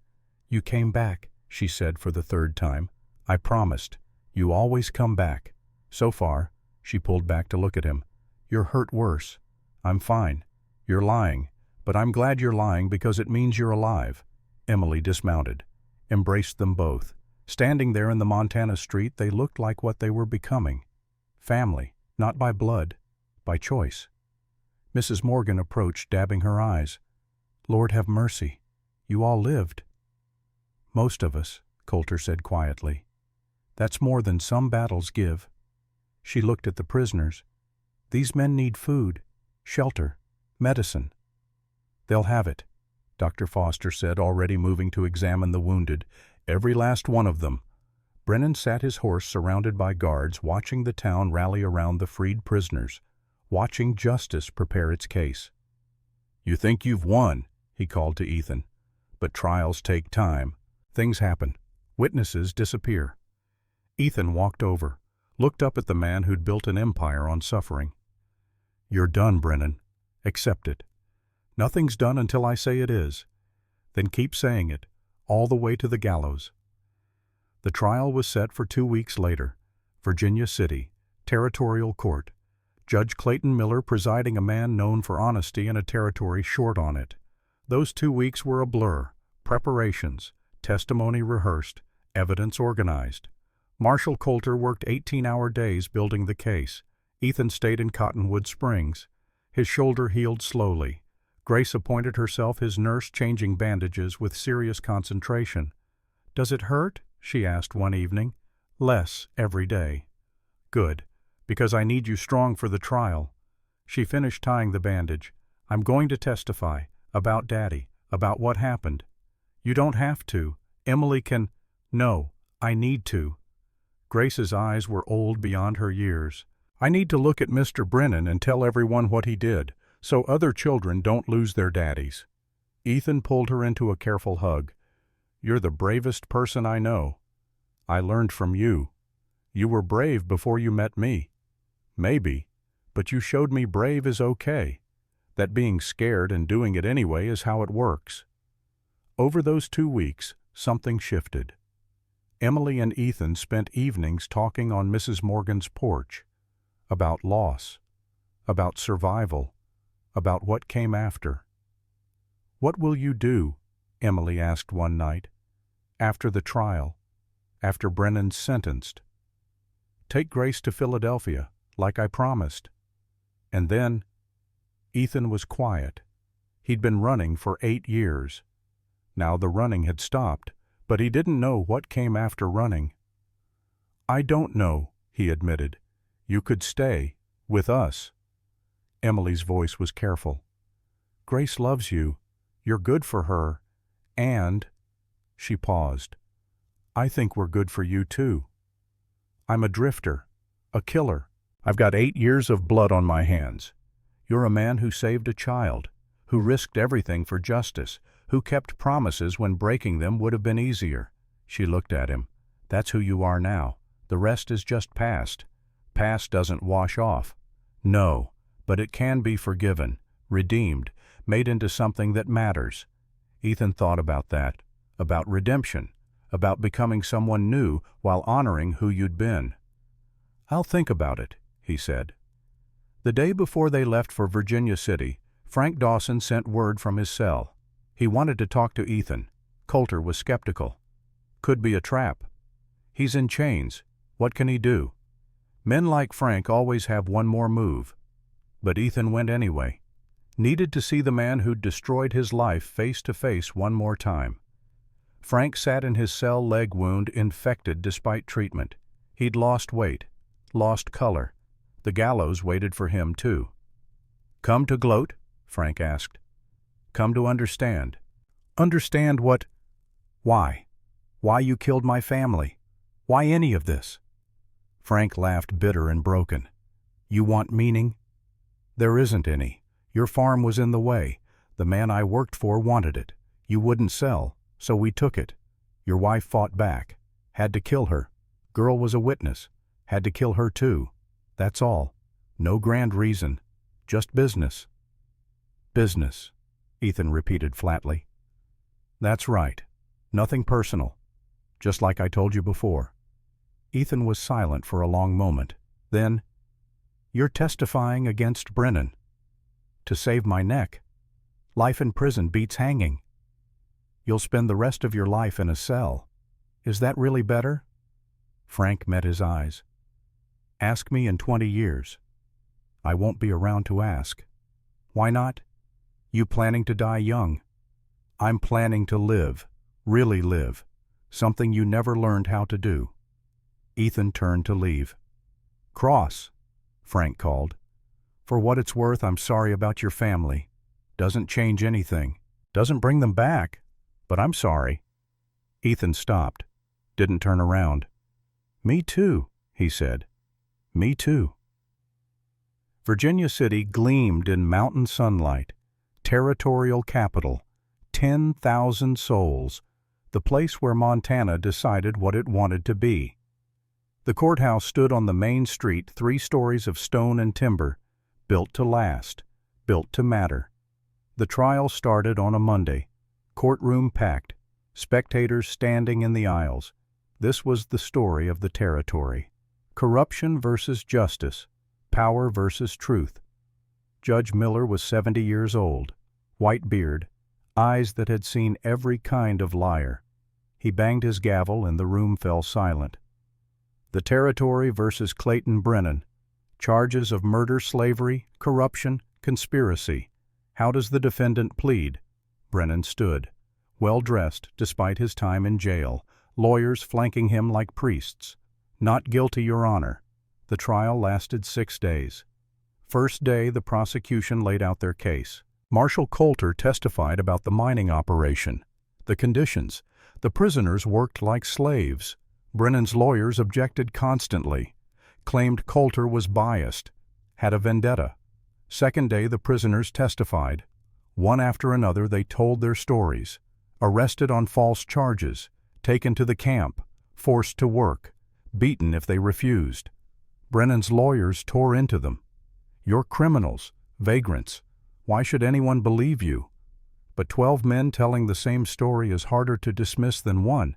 You came back, she said for the 3rd time. I promised. You always come back. So far, she pulled back to look at him. You're hurt worse. I'm fine. You're lying, but I'm glad you're lying because it means you're alive. Emily dismounted, embraced them both. Standing there in the Montana street, they looked like what they were becoming. Family, not by blood, by choice. Mrs. Morgan approached, dabbing her eyes. Lord have mercy. You all lived. Most of us, Coulter said quietly. That's more than some battles give. She looked at the prisoners. These men need food, shelter, medicine. They'll have it, Dr. Foster said, already moving to examine the wounded. Every last one of them. Brennan sat his horse surrounded by guards, watching the town rally around the freed prisoners, watching justice prepare its case. You think you've won, he he called to Ethan. But trials take time. Things happen. Witnesses disappear. Ethan walked over, looked up at the man who'd built an empire on suffering. You're done, Brennan. Accept it. Nothing's done until I say it is. Then keep saying it, all the way to the gallows. The trial was set for 2 weeks later. Virginia City, Territorial Court. Judge Clayton Miller presiding, a man known for honesty and a territory short on it. Those 2 weeks were a blur. Preparations, testimony rehearsed, evidence organized. Marshal Coulter worked 18-hour days building the case. Ethan stayed in Cottonwood Springs. His shoulder healed slowly. Grace appointed herself his nurse, changing bandages with serious concentration. "Does it hurt?" she asked one evening. "Less every day." "Good, because I need you strong for the trial." She finished tying the bandage. "I'm going to testify. About Daddy. About what happened." "You don't have to. Emily can—" "No, I need to." Grace's eyes were old beyond her years. "I need to look at Mr. Brennan and tell everyone what he did, so other children don't lose their daddies." Ethan pulled her into a careful hug. "You're the bravest person I know. I learned from you. You were brave before you met me. Maybe, but you showed me brave is okay. That being scared and doing it anyway is how it works." Over those 2 weeks, something shifted. Emily and Ethan spent evenings talking on Mrs. Morgan's porch. About loss. About survival. About what came after. "What will you do?" Emily asked one night. "After the trial. After Brennan's sentenced." "Take Grace to Philadelphia, like I promised." And then, Ethan was quiet. He'd been running for 8 years. Now the running had stopped, but he didn't know what came after running. "I don't know," he admitted. "You could stay, with us." Emily's voice was careful. "Grace loves you. You're good for her. And—" she paused. "I think we're good for you too. I'm a drifter, a killer. I've got 8 years of blood on my hands. You're a man who saved a child, who risked everything for justice, who kept promises when breaking them would have been easier." She looked at him. "That's who you are now. The rest is just past. Past doesn't wash off. No, but it can be forgiven, redeemed, made into something that matters." Ethan thought about that, about redemption, about becoming someone new while honoring who you'd been. "I'll think about it," he said. The day before they left for Virginia City, Frank Dawson sent word from his cell. He wanted to talk to Ethan. Coulter was skeptical. "Could be a trap. He's in chains. What can he do?" Men like Frank always have one more move. But Ethan went anyway. Needed to see the man who'd destroyed his life face to face one more time. Frank sat in his cell, leg wound infected despite treatment. He'd lost weight, lost color. The gallows waited for him too. "Come to gloat?" Frank asked. "Come to understand." "Understand what? Why? Why you killed my family? Why any of this?" Frank laughed, bitter and broken. "You want meaning? There isn't any. Your farm was in the way. The man I worked for wanted it. You wouldn't sell, so we took it. Your wife fought back. Had to kill her. Girl was a witness. Had to kill her too. That's all. No grand reason. Just business." "Business," Ethan repeated flatly. "That's right. Nothing personal. Just like I told you before." Ethan was silent for a long moment. Then, "You're testifying against Brennan." "To save my neck. Life in prison beats hanging." "You'll spend the rest of your life in a cell. Is that really better?" Frank met his eyes. "Ask me in 20 years. I won't be around to ask." "Why not?" "You planning to die young. I'm planning to live, really live, something you never learned how to do." Ethan turned to leave. "Cross," Frank called. "For what it's worth, I'm sorry about your family. Doesn't change anything. Doesn't bring them back. But I'm sorry." Ethan stopped, didn't turn around. "Me too," he said. "Me too." Virginia City gleamed in mountain sunlight. Territorial capital. 10,000 souls, the place where Montana decided what it wanted to be. The courthouse stood on the main street, 3 stories of stone and timber, built to last, built to matter. The trial started on a Monday, courtroom packed, spectators standing in the aisles. This was the story of the territory. Corruption versus justice, power versus truth. Judge Miller was 70 years old, white beard, eyes that had seen every kind of liar. He banged his gavel and the room fell silent. The territory versus Clayton Brennan. Charges of murder, slavery, corruption, conspiracy. How does the defendant plead? Brennan stood, well-dressed despite his time in jail, lawyers flanking him like priests. Not guilty, Your Honor. The trial lasted 6 days. First day, the prosecution laid out their case. Marshal Coulter testified about the mining operation, the conditions. The prisoners worked like slaves. Brennan's lawyers objected constantly, claimed Coulter was biased, had a vendetta. Second day, the prisoners testified. One after another, they told their stories. Arrested on false charges, taken to the camp, forced to work, beaten if they refused. Brennan's lawyers tore into them. You're criminals, vagrants. Why should anyone believe you? But 12 men telling the same story is harder to dismiss than one.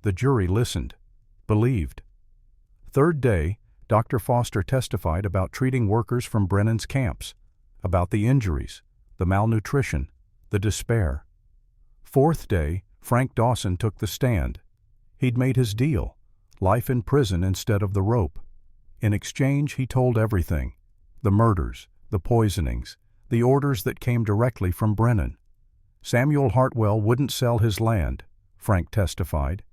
The jury listened, believed. Third day, Dr. Foster testified about treating workers from Brennan's camps, about the injuries, the malnutrition, the despair. Fourth day, Frank Dawson took the stand. He'd made his deal, life in prison instead of the rope. In exchange, he told everything, the murders, the poisonings, the orders that came directly from Brennan. Samuel Hartwell wouldn't sell his land, Frank testified.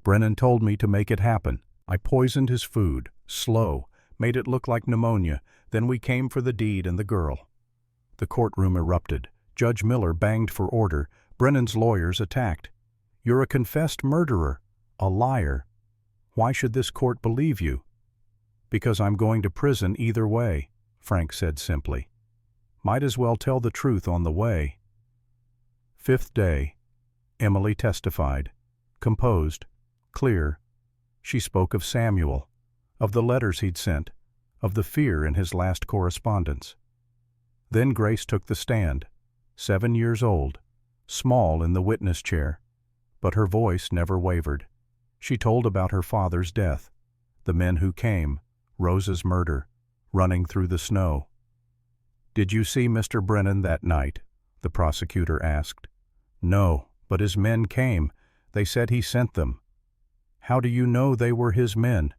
Brennan told me to make it happen. I poisoned his food, slow, made it look like pneumonia, then we came for the deed and the girl. The courtroom erupted. Judge Miller banged for order. Brennan's lawyers attacked. You're a confessed murderer, a liar. Why should this court believe you? Because I'm going to prison either way, Frank said simply. Might as well tell the truth on the way. Fifth day, Emily testified, composed, clear. She spoke of Samuel, of the letters he'd sent, of the fear in his last correspondence. Then Grace took the stand, 7 years old, small in the witness chair, but her voice never wavered. She told about her father's death, the men who came, Rose's murder, running through the snow. Did you see Mr. Brennan that night? The prosecutor asked. No, but his men came. They said he sent them. How do you know they were his men?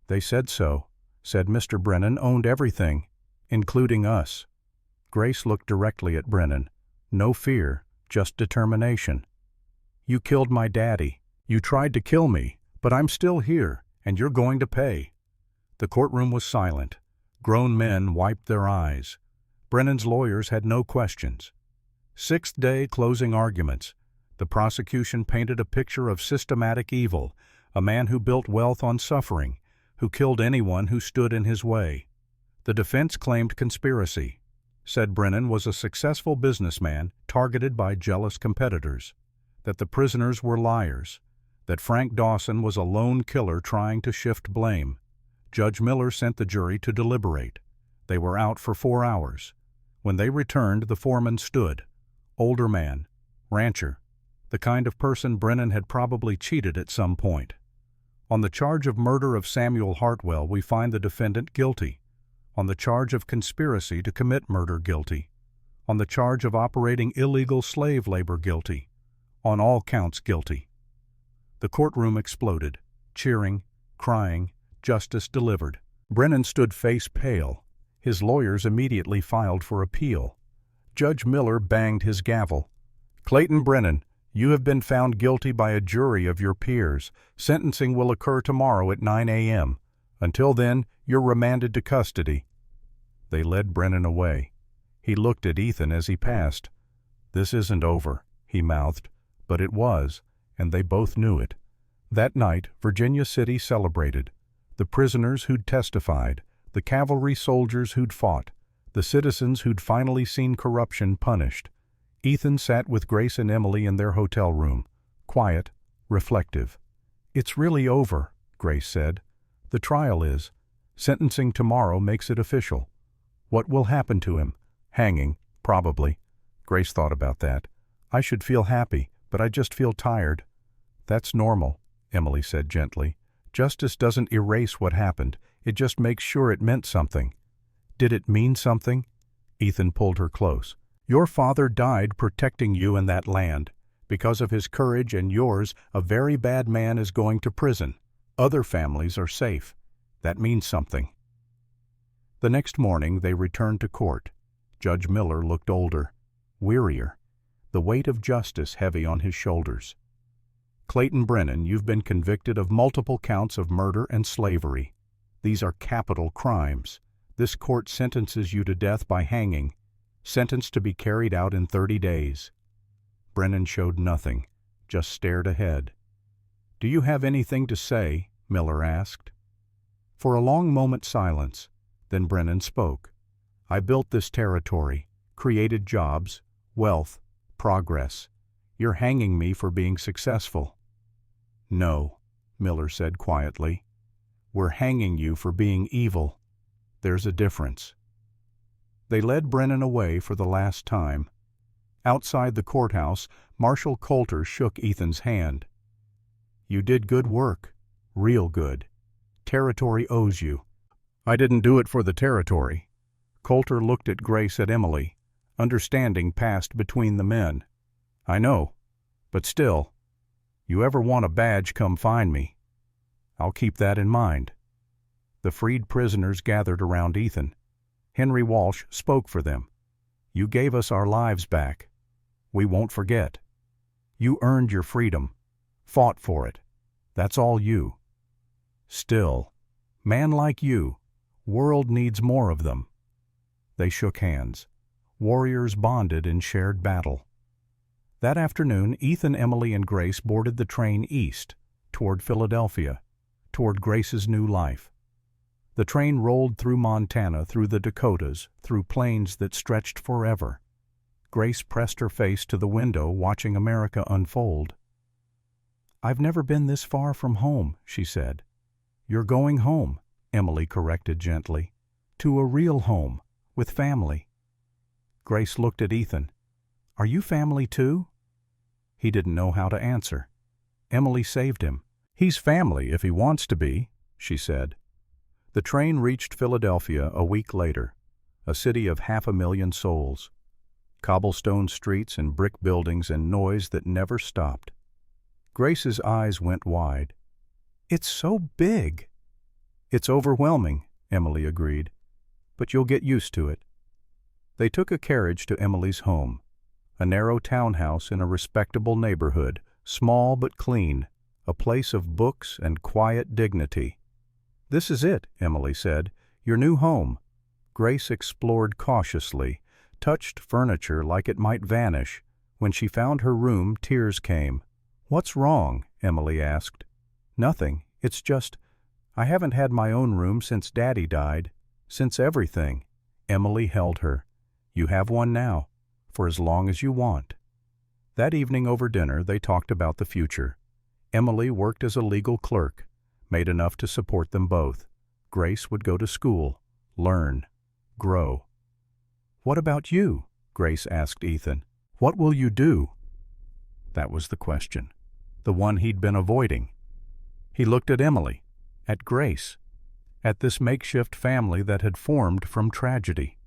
They said so, said Mr. Brennan owned everything, including us. Grace looked directly at Brennan. No fear, just determination. You killed my daddy. You tried to kill me, but I'm still here, and you're going to pay. The courtroom was silent. Grown men wiped their eyes. Brennan's lawyers had no questions. Sixth day, closing arguments. The prosecution painted a picture of systematic evil, a man who built wealth on suffering, who killed anyone who stood in his way. The defense claimed conspiracy, said Brennan was a successful businessman targeted by jealous competitors, that the prisoners were liars, that Frank Dawson was a lone killer trying to shift blame. Judge Miller sent the jury to deliberate. They were out for 4 hours. When they returned, the foreman stood. Older man, rancher, the kind of person Brennan had probably cheated at some point. On the charge of murder of Samuel Hartwell, we find the defendant guilty. On the charge of conspiracy to commit murder, guilty. On the charge of operating illegal slave labor, guilty. On all counts, guilty. The courtroom exploded, cheering, crying, justice delivered. Brennan stood face pale. His lawyers immediately filed for appeal. Judge Miller banged his gavel. Clayton Brennan, you have been found guilty by a jury of your peers. Sentencing will occur tomorrow at 9 a.m. Until then, you're remanded to custody. They led Brennan away. He looked at Ethan as he passed. This isn't over, he mouthed, but it was, and they both knew it. That night, Virginia City celebrated. The prisoners who'd testified, the cavalry soldiers who'd fought, the citizens who'd finally seen corruption punished. Ethan sat with Grace and Emily in their hotel room, quiet, reflective. "It's really over," Grace said. "The trial is. Sentencing tomorrow makes it official. What will happen to him? Hanging, probably." Grace thought about that. "I should feel happy, but I just feel tired." "That's normal," Emily said gently. "Justice doesn't erase what happened. It just makes sure it meant something." "Did it mean something?" Ethan pulled her close. "Your father died protecting you and that land. Because of his courage and yours, a very bad man is going to prison. Other families are safe. That means something." The next morning they returned to court. Judge Miller looked older, wearier, the weight of justice heavy on his shoulders. "Clayton Brennan, you've been convicted of multiple counts of murder and slavery. These are capital crimes. This court sentences you to death by hanging, sentenced to be carried out in 30 days. Brennan showed nothing, just stared ahead. "Do you have anything to say?" Miller asked. For a long moment silence, then Brennan spoke. "I built this territory, created jobs, wealth, progress. You're hanging me for being successful." "No," Miller said quietly. "We're hanging you for being evil. There's a difference." They led Brennan away for the last time. Outside the courthouse, Marshal Coulter shook Ethan's hand. "You did good work, real good. Territory owes you." "I didn't do it for the territory." Coulter looked at Grace and Emily. Understanding passed between the men. "I know, but still, you ever want a badge, come find me." "I'll keep that in mind." The freed prisoners gathered around Ethan. Henry Walsh spoke for them. "You gave us our lives back. We won't forget. You earned your freedom, fought for it. That's all you. Still, man like you, world needs more of them." They shook hands. Warriors bonded in shared battle. That afternoon, Ethan, Emily, and Grace boarded the train east, toward Philadelphia, toward Grace's new life. The train rolled through Montana, through the Dakotas, through plains that stretched forever. Grace pressed her face to the window, watching America unfold. "I've never been this far from home," she said. "You're going home," Emily corrected gently. "To a real home, with family." Grace looked at Ethan. "Are you family too?" He didn't know how to answer. Emily saved him. "He's family if he wants to be," she said. The train reached Philadelphia a week later, a city of 500,000 souls. Cobblestone streets and brick buildings and noise that never stopped. Grace's eyes went wide. "It's so big." "It's overwhelming," Emily agreed, "but you'll get used to it." They took a carriage to Emily's home, a narrow townhouse in a respectable neighborhood, small but clean, a place of books and quiet dignity. "This is it," Emily said, "your new home." Grace explored cautiously, touched furniture like it might vanish. When she found her room, tears came. "What's wrong?" Emily asked. "Nothing. It's just, I haven't had my own room since Daddy died, since everything." Emily held her. "You have one now, for as long as you want." That evening over dinner they talked about the future. Emily worked as a legal clerk, made enough to support them both. Grace would go to school, learn, grow. "What about you?" Grace asked Ethan. "What will you do?" That was the question, the one he'd been avoiding. He looked at Emily, at Grace, at this makeshift family that had formed from tragedy.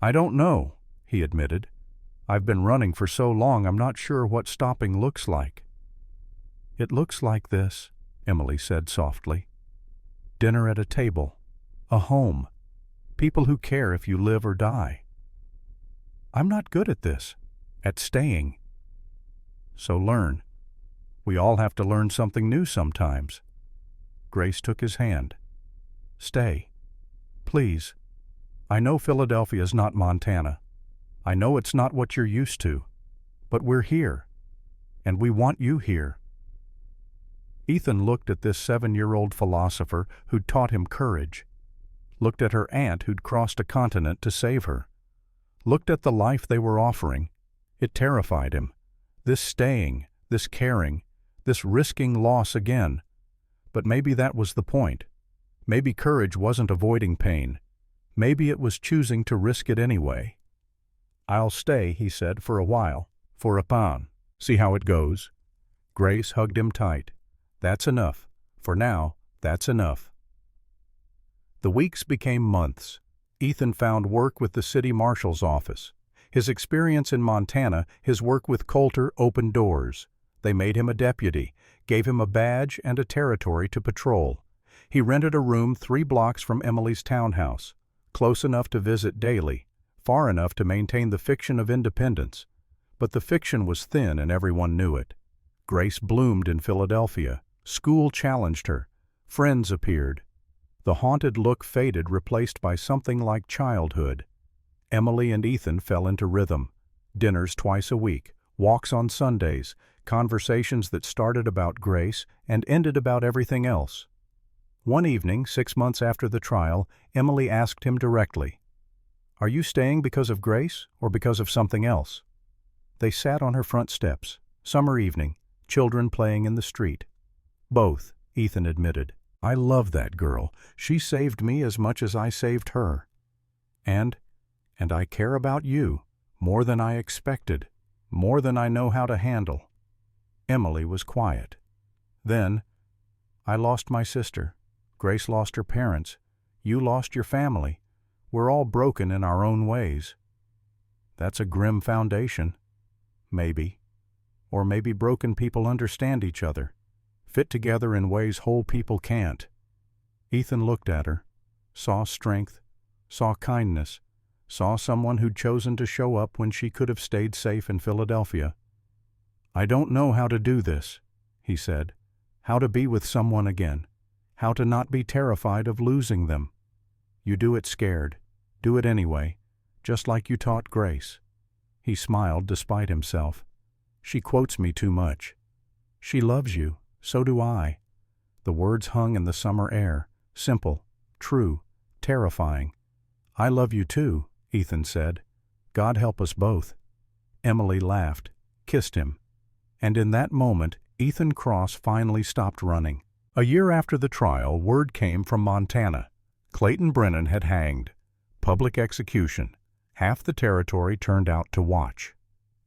"I don't know," he admitted. "I've been running for so long I'm not sure what stopping looks like." "It looks like this," Emily said softly. "Dinner at a table, a home, people who care if you live or die." "I'm not good at this, at staying." "So learn. We all have to learn something new sometimes." Grace took his hand. "Stay. Please. I know Philadelphia's not Montana. I know it's not what you're used to. But we're here. And we want you here." Ethan looked at this 7-year-old philosopher who'd taught him courage, looked at her aunt who'd crossed a continent to save her, looked at the life they were offering, It terrified him. This staying, this caring, this risking loss again. But maybe that was the point. Maybe courage wasn't avoiding pain. Maybe it was choosing to risk it anyway. "I'll stay," he said, "for a while. For a pound. See how it goes." Grace hugged him tight. "That's enough. For now, that's enough." The weeks became months. Ethan found work with the city marshal's office. His experience in Montana, his work with Coulter opened doors. They made him a deputy, gave him a badge and a territory to patrol. He rented a room 3 blocks from Emily's townhouse, close enough to visit daily, far enough to maintain the fiction of independence. But the fiction was thin and everyone knew it. Grace bloomed in Philadelphia. School challenged her. Friends appeared. The haunted look faded, replaced by something like childhood. Emily and Ethan fell into rhythm. Dinners twice a week, walks on Sundays, conversations that started about Grace and ended about everything else. One evening, 6 months after the trial, Emily asked him directly, "Are you staying because of Grace or because of something else?" They sat on her front steps. Summer evening, children playing in the street. "Both," Ethan admitted. "I love that girl. She saved me as much as I saved her. And I care about you, more than I expected, more than I know how to handle." Emily was quiet. Then, "I lost my sister. Grace lost her parents. You lost your family. We're all broken in our own ways." "That's a grim foundation." "Maybe. Or maybe broken people understand each other, fit together in ways whole people can't." Ethan looked at her, saw strength, saw kindness, saw someone who'd chosen to show up when she could have stayed safe in Philadelphia. "I don't know how to do this," he said. "How to be with someone again. How to not be terrified of losing them. You do it scared. Do it anyway, just like you taught Grace." He smiled despite himself. "She quotes me too much." "She loves you. So do I." The words hung in the summer air, simple, true, terrifying. "I love you too," Ethan said. "God help us both." Emily laughed, kissed him. And in that moment, Ethan Cross finally stopped running. A year after the trial, word came from Montana. Clayton Brennan had hanged. Public execution. Half the territory turned out to watch.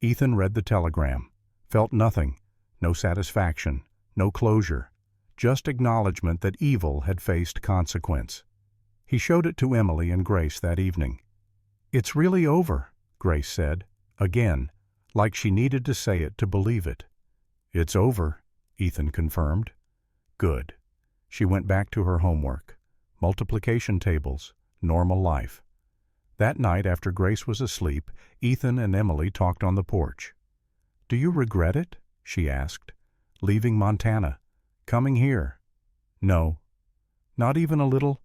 Ethan read the telegram. Felt nothing. No satisfaction. No closure. Just acknowledgement that evil had faced consequence. He showed it to Emily and Grace that evening. "It's really over," Grace said, again, like she needed to say it to believe it. "It's over," Ethan confirmed. Good. She went back to her homework. Multiplication tables. Normal life. That night, after Grace was asleep, Ethan and Emily talked on the porch. "Do you regret it?" she asked. "Leaving Montana. Coming here?" "No. Not even a little.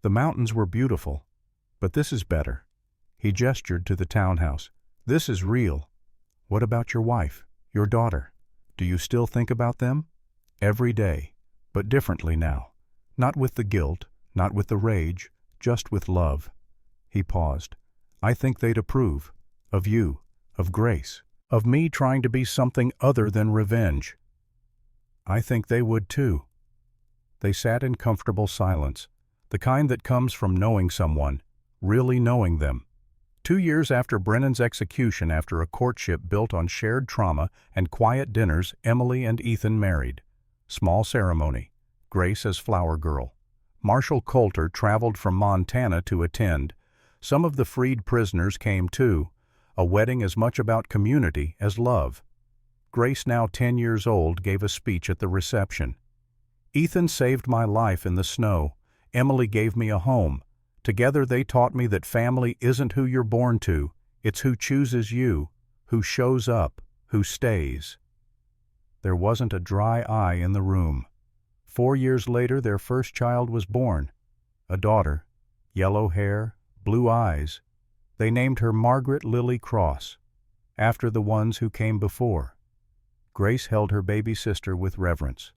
The mountains were beautiful. But this is better." He gestured to the townhouse. "This is real. What about your wife, your daughter? Do you still think about them?" "Every day, but differently now. Not with the guilt, not with the rage, just with love." He paused. "I think they'd approve. Of you, of Grace, of me trying to be something other than revenge." "I think they would too." They sat in comfortable silence, the kind that comes from knowing someone, really knowing them. 2 years after Brennan's execution, after a courtship built on shared trauma and quiet dinners, Emily and Ethan married. Small ceremony. Grace as flower girl. Marshal Coulter traveled from Montana to attend. Some of the freed prisoners came too. A wedding as much about community as love. Grace, now 10 years old, gave a speech at the reception. "Ethan saved my life in the snow. Emily gave me a home. Together they taught me that family isn't who you're born to, it's who chooses you, who shows up, who stays." There wasn't a dry eye in the room. 4 years later, their first child was born. A daughter. Yellow hair, blue eyes. They named her Margaret Lily Cross, after the ones who came before. Grace held her baby sister with reverence.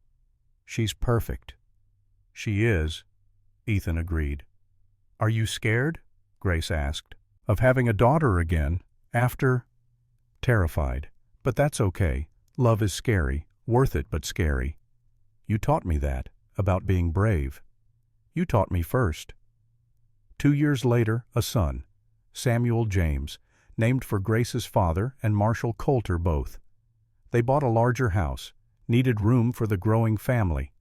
"She's perfect." "She is," Ethan agreed. "Are you scared?" Grace asked. "Of having a daughter again, after—" terrified. But that's okay. Love is scary, worth it but scary. You taught me that, about being brave. You taught me first. 2 years later, a son, Samuel James, named for Grace's father and Marshall Coulter both. They bought a larger house, needed room for the growing family.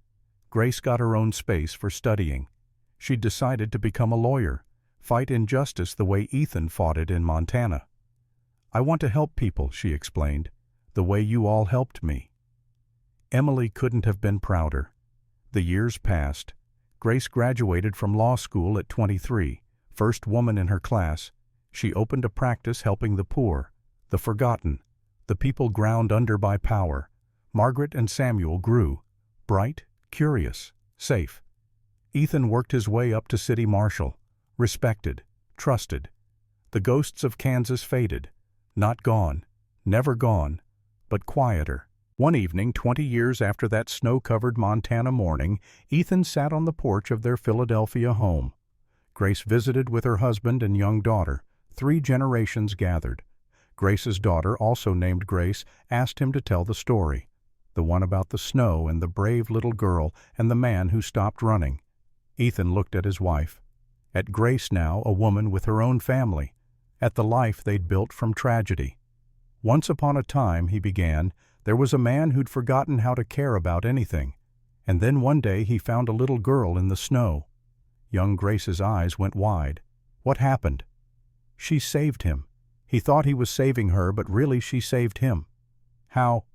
Grace got her own space for studying. She'd decided to become a lawyer, fight injustice the way Ethan fought it in Montana. I want to help people, she explained, the way you all helped me. Emily couldn't have been prouder. The years passed. Grace graduated from law school at 23, first woman in her class. She opened a practice helping the poor, the forgotten, the people ground under by power. Margaret and Samuel grew, bright, curious, safe. Ethan worked his way up to city marshal, respected, trusted. The ghosts of Kansas faded, not gone, never gone, but quieter. One evening, 20 years after that snow-covered Montana morning, Ethan sat on the porch of their Philadelphia home. Grace visited with her husband and young daughter. 3 generations gathered. Grace's daughter, also named Grace, asked him to tell the story, the one about the snow and the brave little girl and the man who stopped running. Ethan looked at his wife, at Grace now, a woman with her own family, at the life they'd built from tragedy. Once upon a time, he began, there was a man who'd forgotten how to care about anything, and then one day he found a little girl in the snow. Young Grace's eyes went wide. What happened? She saved him. He thought he was saving her, but really she saved him. How?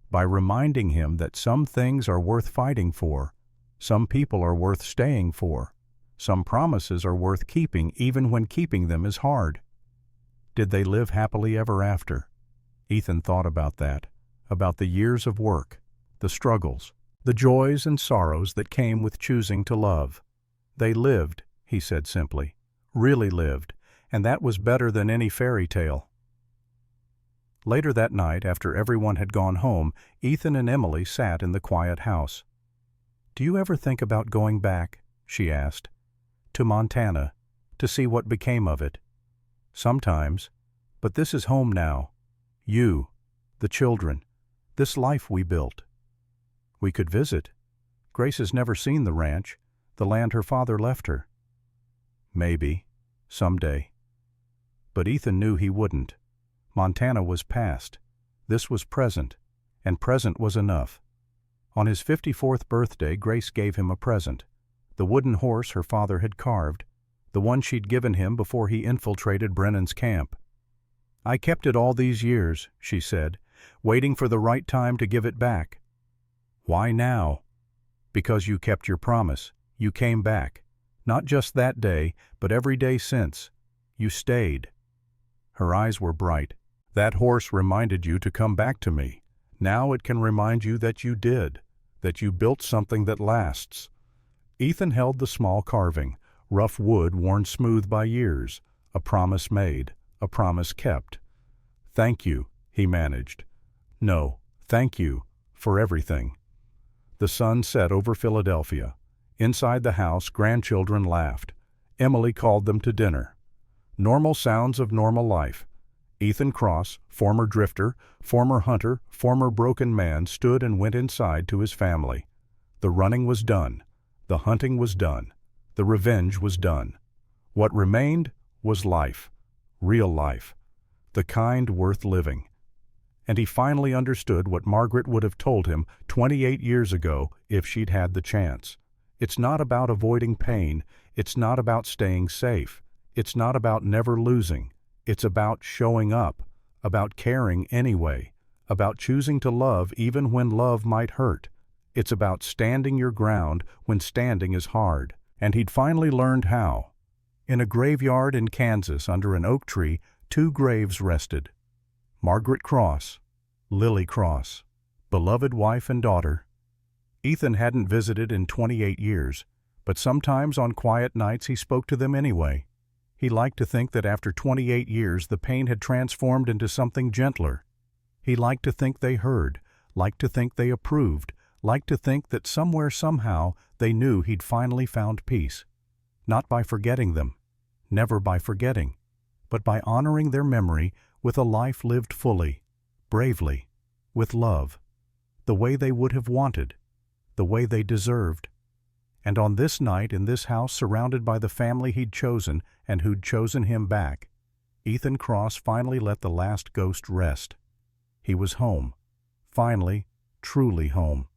By reminding him that some things are worth fighting for, some people are worth staying for, some promises are worth keeping even when keeping them is hard. Did they live happily ever after? Ethan thought about that, about the years of work, the struggles, the joys and sorrows that came with choosing to love. They lived, he said simply, really lived, and that was better than any fairy tale. Later that night, after everyone had gone home, Ethan and Emily sat in the quiet house. "Do you ever think about going back?" she asked. "To Montana, to see what became of it?" "Sometimes, but this is home now. You, the children, this life we built." "We could visit. Grace has never seen the ranch, the land her father left her." "Maybe, someday." But Ethan knew he wouldn't. Montana was past. This was present, and present was enough. On his 54th birthday, Grace gave him a present, the wooden horse her father had carved, the one she'd given him before he infiltrated Brennan's camp. "I kept it all these years," she said, "waiting for the right time to give it back." "Why now?" "Because you kept your promise. You came back. Not just that day, but every day since. You stayed." Her eyes were bright. "That horse reminded you to come back to me. Now it can remind you that you did, that you built something that lasts." Ethan held the small carving, rough wood worn smooth by years, a promise made, a promise kept. "Thank you," he managed. "No, thank you, for everything." The sun set over Philadelphia. Inside the house, grandchildren laughed. Emily called them to dinner. Normal sounds of normal life. Ethan Cross, former drifter, former hunter, former broken man, stood and went inside to his family. The running was done. The hunting was done. The revenge was done. What remained was life. Real life. The kind worth living. And he finally understood what Margaret would have told him 28 years ago if she'd had the chance. It's not about avoiding pain. It's not about staying safe. It's not about never losing. It's about showing up, about caring anyway, about choosing to love even when love might hurt. It's about standing your ground when standing is hard. And he'd finally learned how. In a graveyard in Kansas under an oak tree, 2 graves rested. Margaret Cross, Lily Cross, beloved wife and daughter. Ethan hadn't visited in 28 years, but sometimes on quiet nights he spoke to them anyway. He liked to think that after 28 years the pain had transformed into something gentler. He liked to think they heard, liked to think they approved, liked to think that somewhere somehow they knew he'd finally found peace. Not by forgetting them, never by forgetting, but by honoring their memory with a life lived fully, bravely, with love, the way they would have wanted, the way they deserved. And on this night in this house, surrounded by the family he'd chosen and who'd chosen him back, Ethan Cross finally let the last ghost rest. He was home. Finally, truly home.